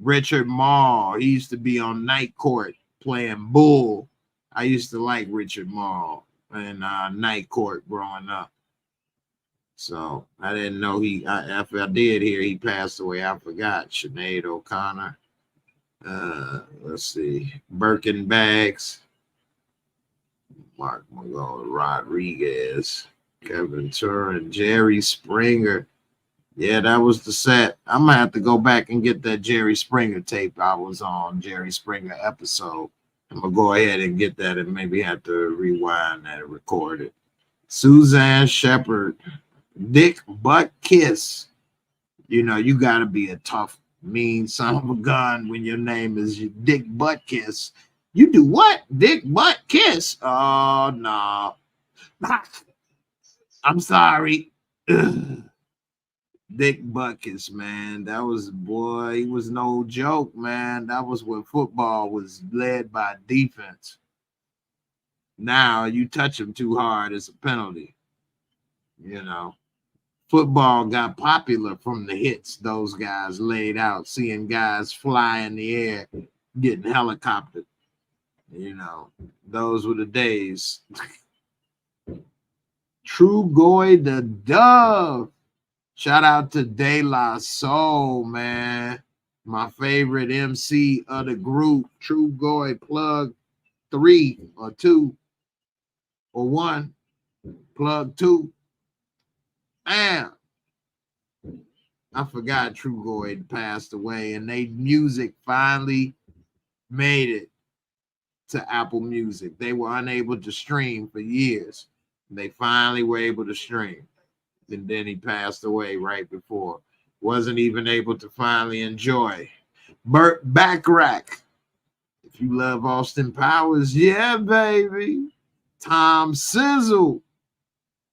Richard Mall, he used to be on Night Court playing Bull. I used to like Richard Mall in Night Court growing up. So I didn't know after I did hear he passed away, I forgot. Sinead O'Connor. Let's see. Birkin Bags. Mark Magall Rodriguez. Kevin Turin. Jerry Springer. Yeah, that was the set. I'm gonna have to go back and get that Jerry Springer tape I was on, Jerry Springer episode. I'm gonna go ahead and get that and maybe have to rewind that and record it. Suzanne Shepard, Dick Butt Kiss. You know, you gotta be a tough, mean son of a gun when your name is Dick Butt Kiss. You do what? Dick Butt Kiss? Oh no. I'm sorry. Ugh. Dick Buckus, man. That was, boy, he was no joke, man. That was when football was led by defense. Now you touch him too hard, it's a penalty. You know, football got popular from the hits those guys laid out, seeing guys fly in the air, getting helicoptered. You know, those were the days. True Goy the Dove. Shout out to De La Soul, man. My favorite MC of the group. True Goy, plug 3 or 2 or 1. Plug 2. Damn. I forgot True Goy passed away, and they music finally made it to Apple Music. They were unable to stream for years. They finally were able to stream. And then he passed away right before. Wasn't even able to finally enjoy. Burt Bacharach. If you love Austin Powers, yeah, baby. Tom Sizzle.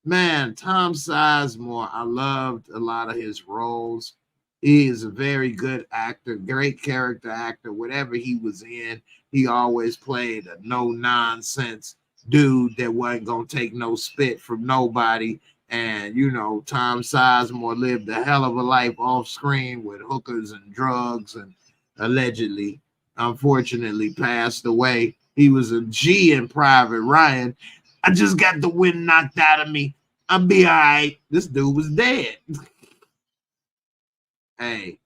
Man, Tom Sizemore, I loved a lot of his roles. He is a very good actor, great character actor. Whatever he was in, he always played a no-nonsense dude that wasn't going to take no spit from nobody. And, you know, Tom Sizemore lived a hell of a life off screen with hookers and drugs and allegedly, unfortunately, passed away. He was a G in Private Ryan. I just got the wind knocked out of me. I'll be all right. This dude was dead. Hey,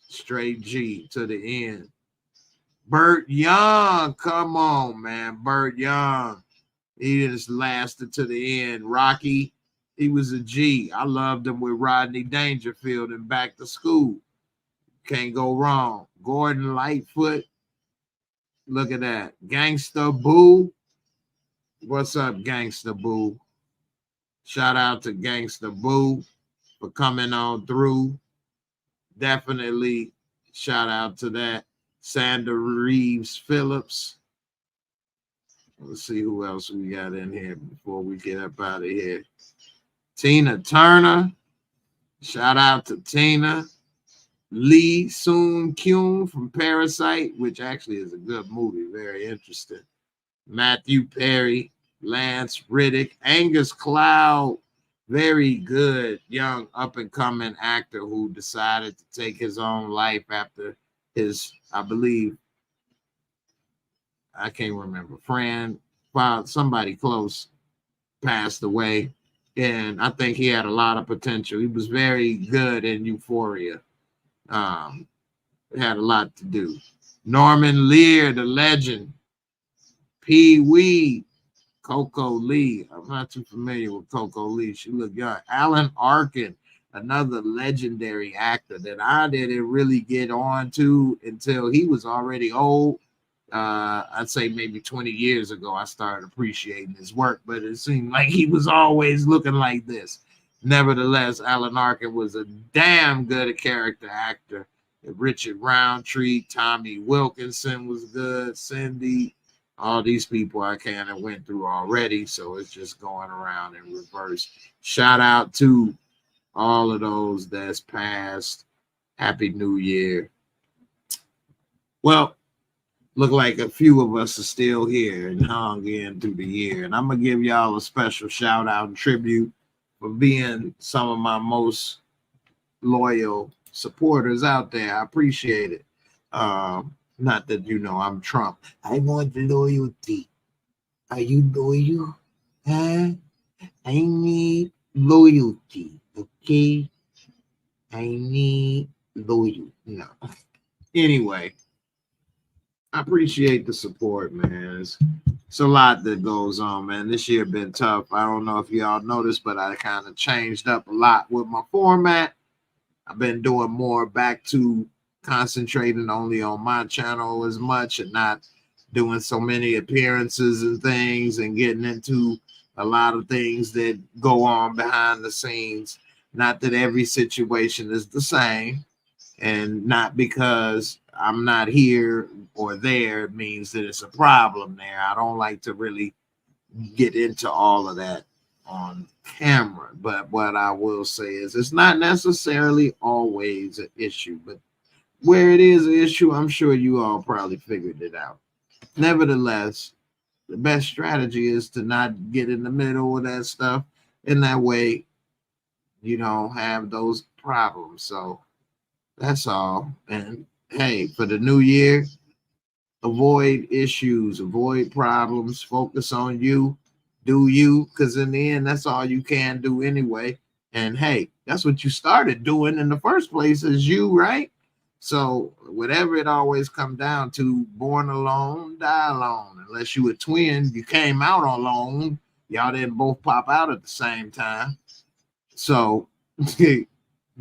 straight G to the end. Burt Young, come on, man. Burt Young. He just lasted to the end. Rocky, he was a G. I loved him with Rodney Dangerfield and Back to School. Can't go wrong. Gordon Lightfoot. Look at that. Gangsta Boo. What's up, Gangsta Boo? Shout out to Gangsta Boo for coming on through. Definitely shout out to that. Sandra Reeves Phillips. Let's see who else we got in here before we get up out of here. Tina Turner. Shout out to Tina. Lee Soon Kyun from Parasite, which actually is a good movie. Very interesting. Matthew Perry, Lance Riddick, Angus Cloud, very good young up-and-coming actor who decided to take his own life after his, I believe, I can't remember, friend, somebody close passed away. And I think he had a lot of potential. He was very good in Euphoria. Had a lot to do. Norman Lear, the legend. Pee Wee, Coco Lee. I'm not too familiar with Coco Lee. She looked young. Alan Arkin, another legendary actor that I didn't really get on to until he was already old. I'd say maybe 20 years ago, I started appreciating his work, but it seemed like he was always looking like this. Nevertheless, Alan Arkin was a damn good character actor. Richard Roundtree, Tommy Wilkinson was good. Cindy, all these people I kind of went through already, so it's just going around in reverse. Shout out to all of those that's passed. Happy New Year. Well, look like a few of us are still here and hung in through the year. And I'm going to give y'all a special shout out and tribute for being some of my most loyal supporters out there. I appreciate it. Not that you know I'm Trump. I want loyalty. Are you loyal? Huh? I need loyalty. Okay? I need loyalty. No. Anyway. I appreciate the support, man. It's a lot that goes on, man. This year been tough. I don't know if y'all noticed, but I kind of changed up a lot with my format. I've been doing more back to concentrating only on my channel as much and not doing so many appearances and things and getting into a lot of things that go on behind the scenes. Not that every situation is the same, and not because I'm not here or there means that it's a problem there. I don't like to really get into all of that on camera, but what I will say is it's not necessarily always an issue, but where it is an issue, I'm sure you all probably figured it out. Nevertheless, the best strategy is to not get in the middle of that stuff. In that way, you don't have those problems. So that's all. And hey, for the new year, avoid issues, avoid problems, focus on you, do you, because in the end, that's all you can do anyway. And hey, that's what you started doing in the first place is you, right? So whatever it always come down to, born alone, die alone. Unless you a twin, you came out alone. Y'all didn't both pop out at the same time. So you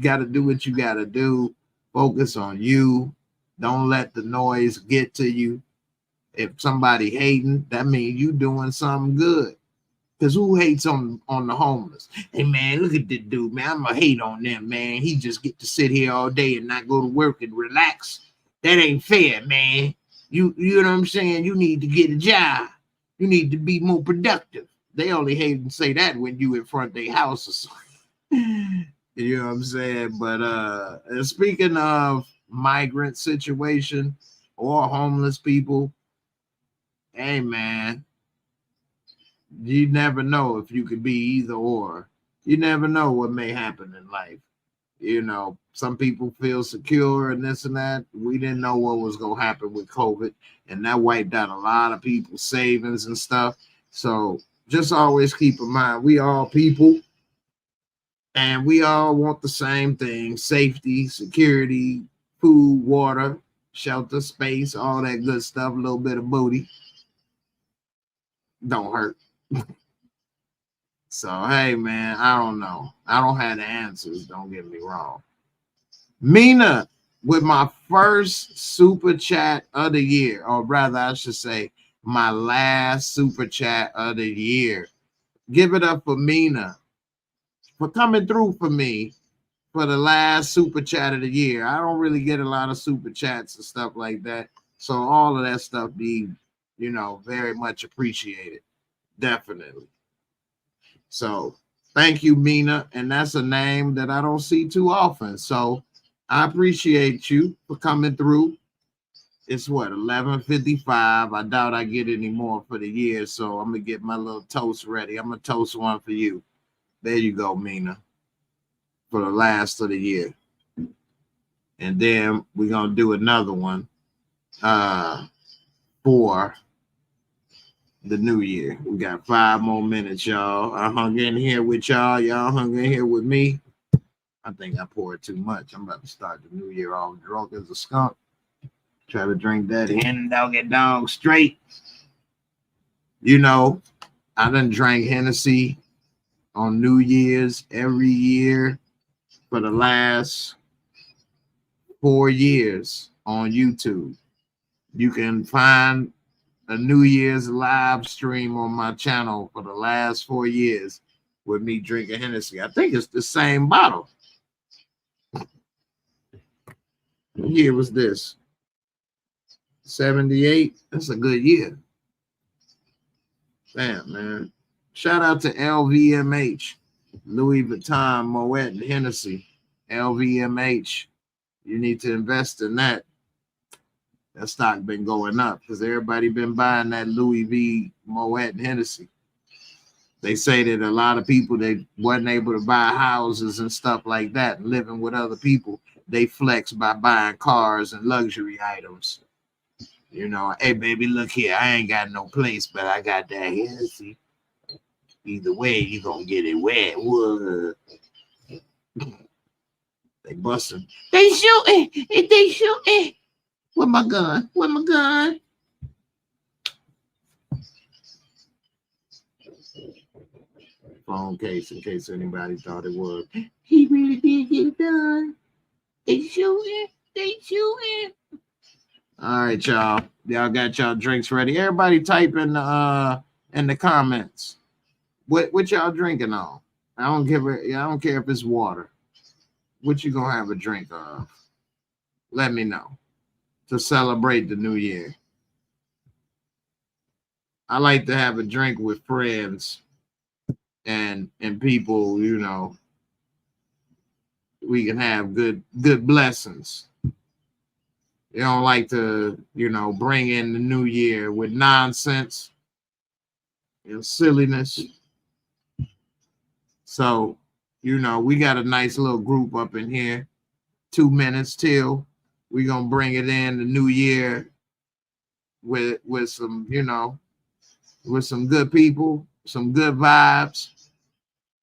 got to do what you got to do. Focus on you. Don't let the noise get to you. If somebody hating, that means you doing something good. Because who hates on the homeless? Hey, man, look at this dude, man. I'm going to hate on them, man. He just get to sit here all day and not go to work and relax. That ain't fair, man. You know what I'm saying? You need to get a job. You need to be more productive. They only hate and say that when you in front of their house or something. You know what I'm saying? But speaking of migrant situation or homeless people, hey, man, you never know if you could be either or. You never know what may happen in life. You know, some people feel secure and this and that. We didn't know what was going to happen with COVID, and that wiped out a lot of people's savings and stuff. So just always keep in mind, we all people, and we all want the same thing: safety, security, food, water, shelter, space, all that good stuff, a little bit of booty. Don't hurt. So, hey, man, I don't know. I don't have the answers. Don't get me wrong. Mina, with my first super chat of the year, or rather, I should say, my last super chat of the year. Give it up for Mina for coming through for me for the last super chat of the year. I don't really get a lot of super chats and stuff like that. So all of that stuff be, you know, very much appreciated. Definitely. So thank you, Mina. And that's a name that I don't see too often. So I appreciate you for coming through. It's what, 11:55. I doubt I get any more for the year, so I'm gonna get my little toast ready. I'm gonna toast one for you. There you go, Mina, for the last of the year. And then we're gonna do another one for the new year. We got 5 more minutes, y'all. I hung in here with y'all. Y'all hung in here with me. I think I poured too much. I'm about to start the new year all drunk as a skunk. Try to drink that hen dog straight. You know, I done drank Hennessy on New Year's every year for the last 4 years on YouTube. You can find a New Year's live stream on my channel for the last 4 years with me drinking Hennessy. I think it's the same bottle. What year was this? 78. That's a good year. Damn, man. Shout out to LVMH, Louis Vuitton, Moet, and Hennessy. LVMH. You need to invest in that. That stock been going up because everybody been buying that Louis V, Moet, and Hennessy. They say that a lot of people that wasn't able to buy houses and stuff like that, and living with other people, they flex by buying cars and luxury items. You know, hey baby, look here, I ain't got no place, but I got that Hennessy. Either way, you gonna get it wet. Whoa. They busting. They shooting. They shooting. Where my gun? Where my gun? Phone case, in case anybody thought it was. He really did get it done. They shooting. They shooting. All right, y'all. Y'all got y'all drinks ready. Everybody type in the comments. What y'all drinking on? I don't care if it's water. What you gonna have a drink of? Let me know to celebrate the new year. I like to have a drink with friends and people, you know. We can have good blessings. You don't like to, you know, bring in the new year with nonsense and silliness. So, you know, we got a nice little group up in here. 2 minutes till we're gonna bring it in the new year with some, you know, with some good people, some good vibes.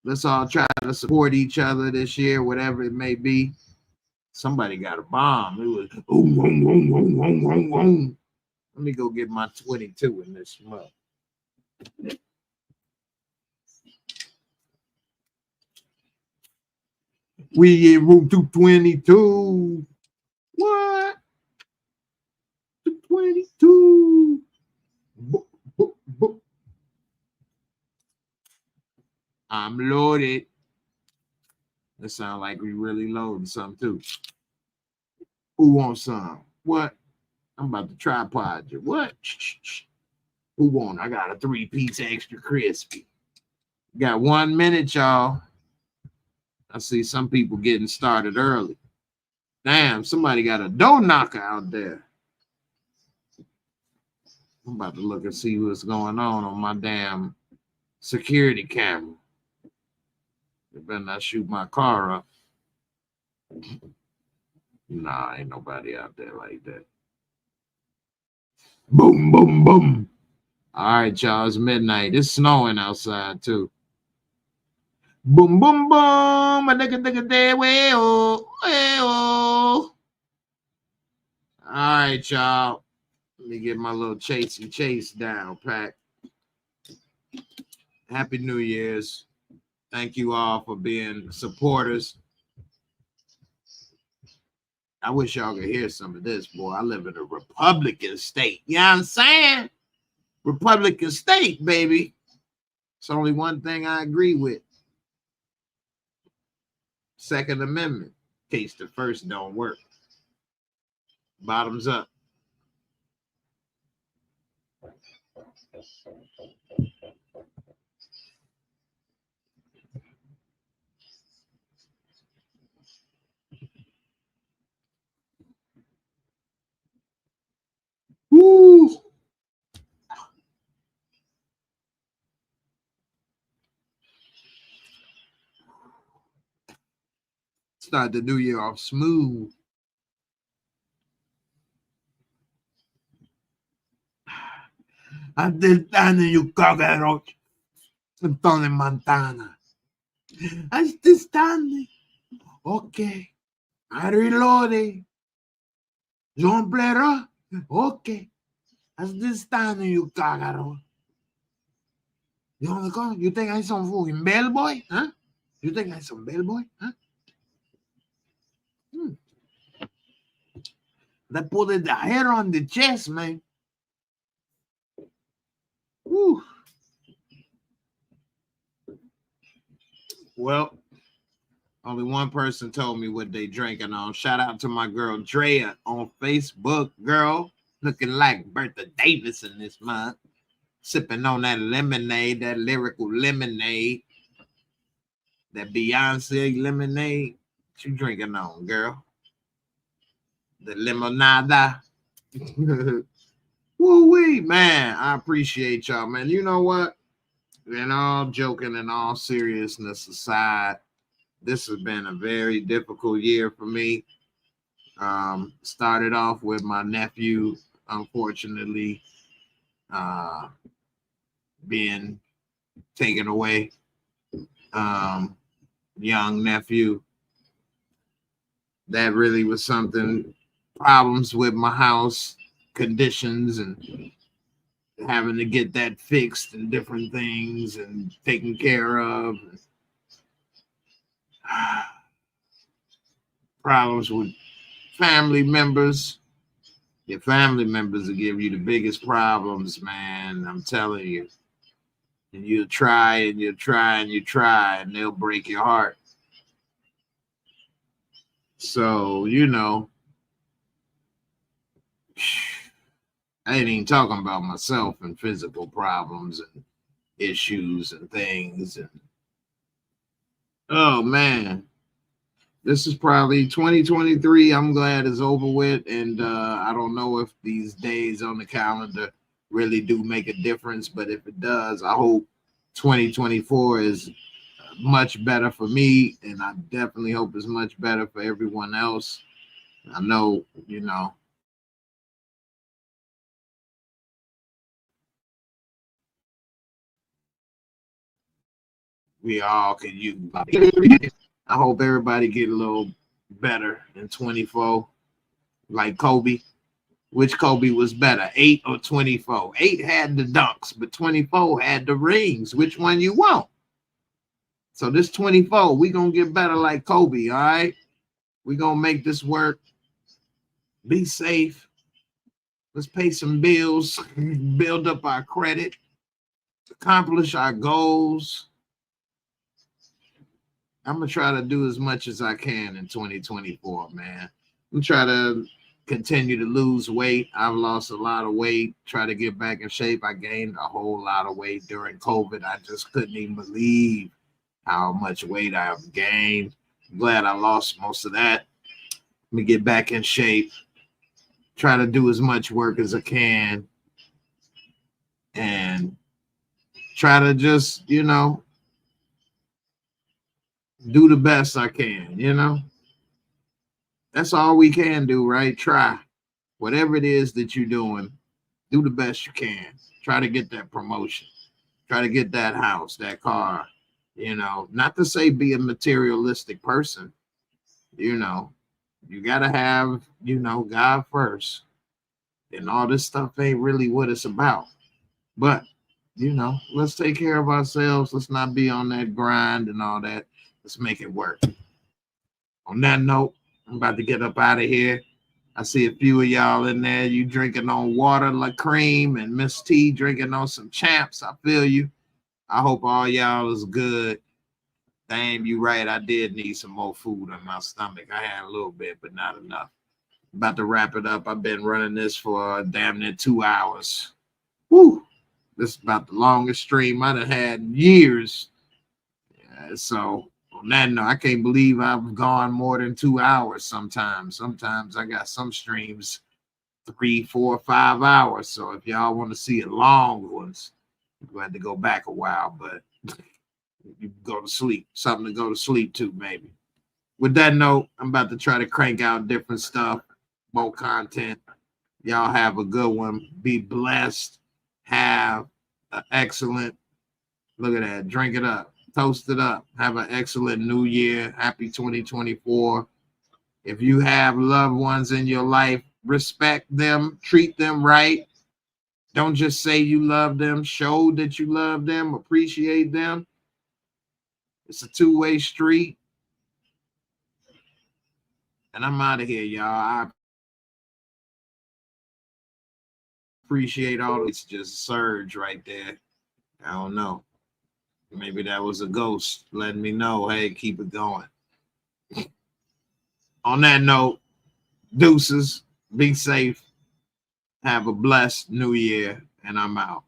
Let's all try to support each other this year, whatever it may be. Somebody got a bomb. It was boom, boom, boom, boom, boom, boom, boom. Let me go get my 22 in this month. We in room 222. What? 222. I'm loaded. That sound like we really loading something too. Who wants some? What? I'm about to tripod you. What? Who want? I got a 3-piece extra crispy. Got 1 minute, y'all. I see some people getting started early. Damn, somebody got a door knocker out there. I'm about to look and see what's going on my damn security camera. You better not shoot my car up. Nah, ain't nobody out there like that. Boom, boom, boom. All right, y'all, it's midnight. It's snowing outside, too. Boom, boom, boom. A nigga there, way-oh, way-oh. All right, y'all. Let me get my little chase down, Pack. Happy New Year's. Thank you all for being supporters. I wish y'all could hear some of this, boy. I live in a Republican state. You know what I'm saying? Republican state, baby. It's only one thing I agree with. Second Amendment. In case the first don't work. Bottoms up. start the new year off smooth. Until then, you cockroach. Tony Montana. I still standing. Okay. I reloaded. John Blair. Okay. I still standing, you cockroach. You want to come? You think I'm some fucking bellboy? Huh? You think I'm some bellboy? Huh? They put the hair on the chest, man. Woo. Well, only one person told me what they drinking on. Shout out to my girl Drea on Facebook, girl. Looking like Bertha Davis in this month. Sipping on that lemonade, that lyrical lemonade. That Beyonce lemonade. What you drinking on, girl? The limonada. Woo-wee, man. I appreciate y'all, man. You know what? And all joking and all seriousness aside, this has been a very difficult year for me. Started off with my nephew, unfortunately, being taken away. Young nephew. That really was something. Problems with my house, conditions, and having to get that fixed and different things and taken care of. Problems with family members. Your family members will give you the biggest problems, man. I'm telling you. And you'll try and you'll try and you try, and they'll break your heart. So, you know, I ain't even talking about myself and physical problems and issues and things. And oh, man. This is probably 2023. I'm glad it's over with. And I don't know if these days on the calendar really do make a difference. But if it does, I hope 2024 is much better for me. And I definitely hope it's much better for everyone else. I know, you know. We all can use. I hope everybody get a little better in 24, like Kobe. Which Kobe was better, 8 or 24? 8 had the dunks, but 24 had the rings. Which one you want? So this 24, we gonna get better like Kobe, all right? We gonna make this work. Be safe. Let's pay some bills, build up our credit, accomplish our goals. I'm gonna try to do as much as I can in 2024, man. I'm try to continue to lose weight. I've lost a lot of weight. Try to get back in shape. I gained a whole lot of weight during COVID. I just couldn't even believe how much weight I've gained. I'm glad I lost most of that. Let me get back in shape. Try to do as much work as I can. And try to just, you know, do the best I can, you know. That's all we can do, right? Try. Whatever it is that you're doing, do the best you can. Try to get that promotion. Try to get that house, that car, you know. Not to say be a materialistic person, you know. You got to have, you know, God first. And all this stuff ain't really what it's about. But, you know, let's take care of ourselves. Let's not be on that grind and all that. Let's make it work. On that note, I'm about to get up out of here. I see a few of y'all in there. You drinking on water like cream, and Miss T drinking on some champs. I feel you. I hope all y'all is good. Damn, you right. I did need some more food in my stomach. I had a little bit, but not enough. About to wrap it up. I've been running this for damn near 2 hours. Woo! This is about the longest stream I've had in years. Yeah, so on that note, I can't believe I've gone more than 2 hours sometimes. Sometimes I got some streams 3, 4, 5 hours. So if y'all want to see a long ones, you had to go back a while, but you go to sleep. Something to go to sleep to, maybe. with that note, I'm about to try to crank out different stuff, more content. Y'all have a good one. Be blessed. Have an excellent, look at that, drink it up, toast it up. Have an excellent new year. Happy 2024. If you have loved ones in your life, respect them, treat them right. Don't just say you love them. Show that you love them, appreciate them. It's a two-way street. And I'm out of here, y'all. I appreciate all. It's just surge right there. I don't know. Maybe that was a ghost letting me know, hey, keep it going. On that note, deuces, be safe. Have a blessed new year, and I'm out.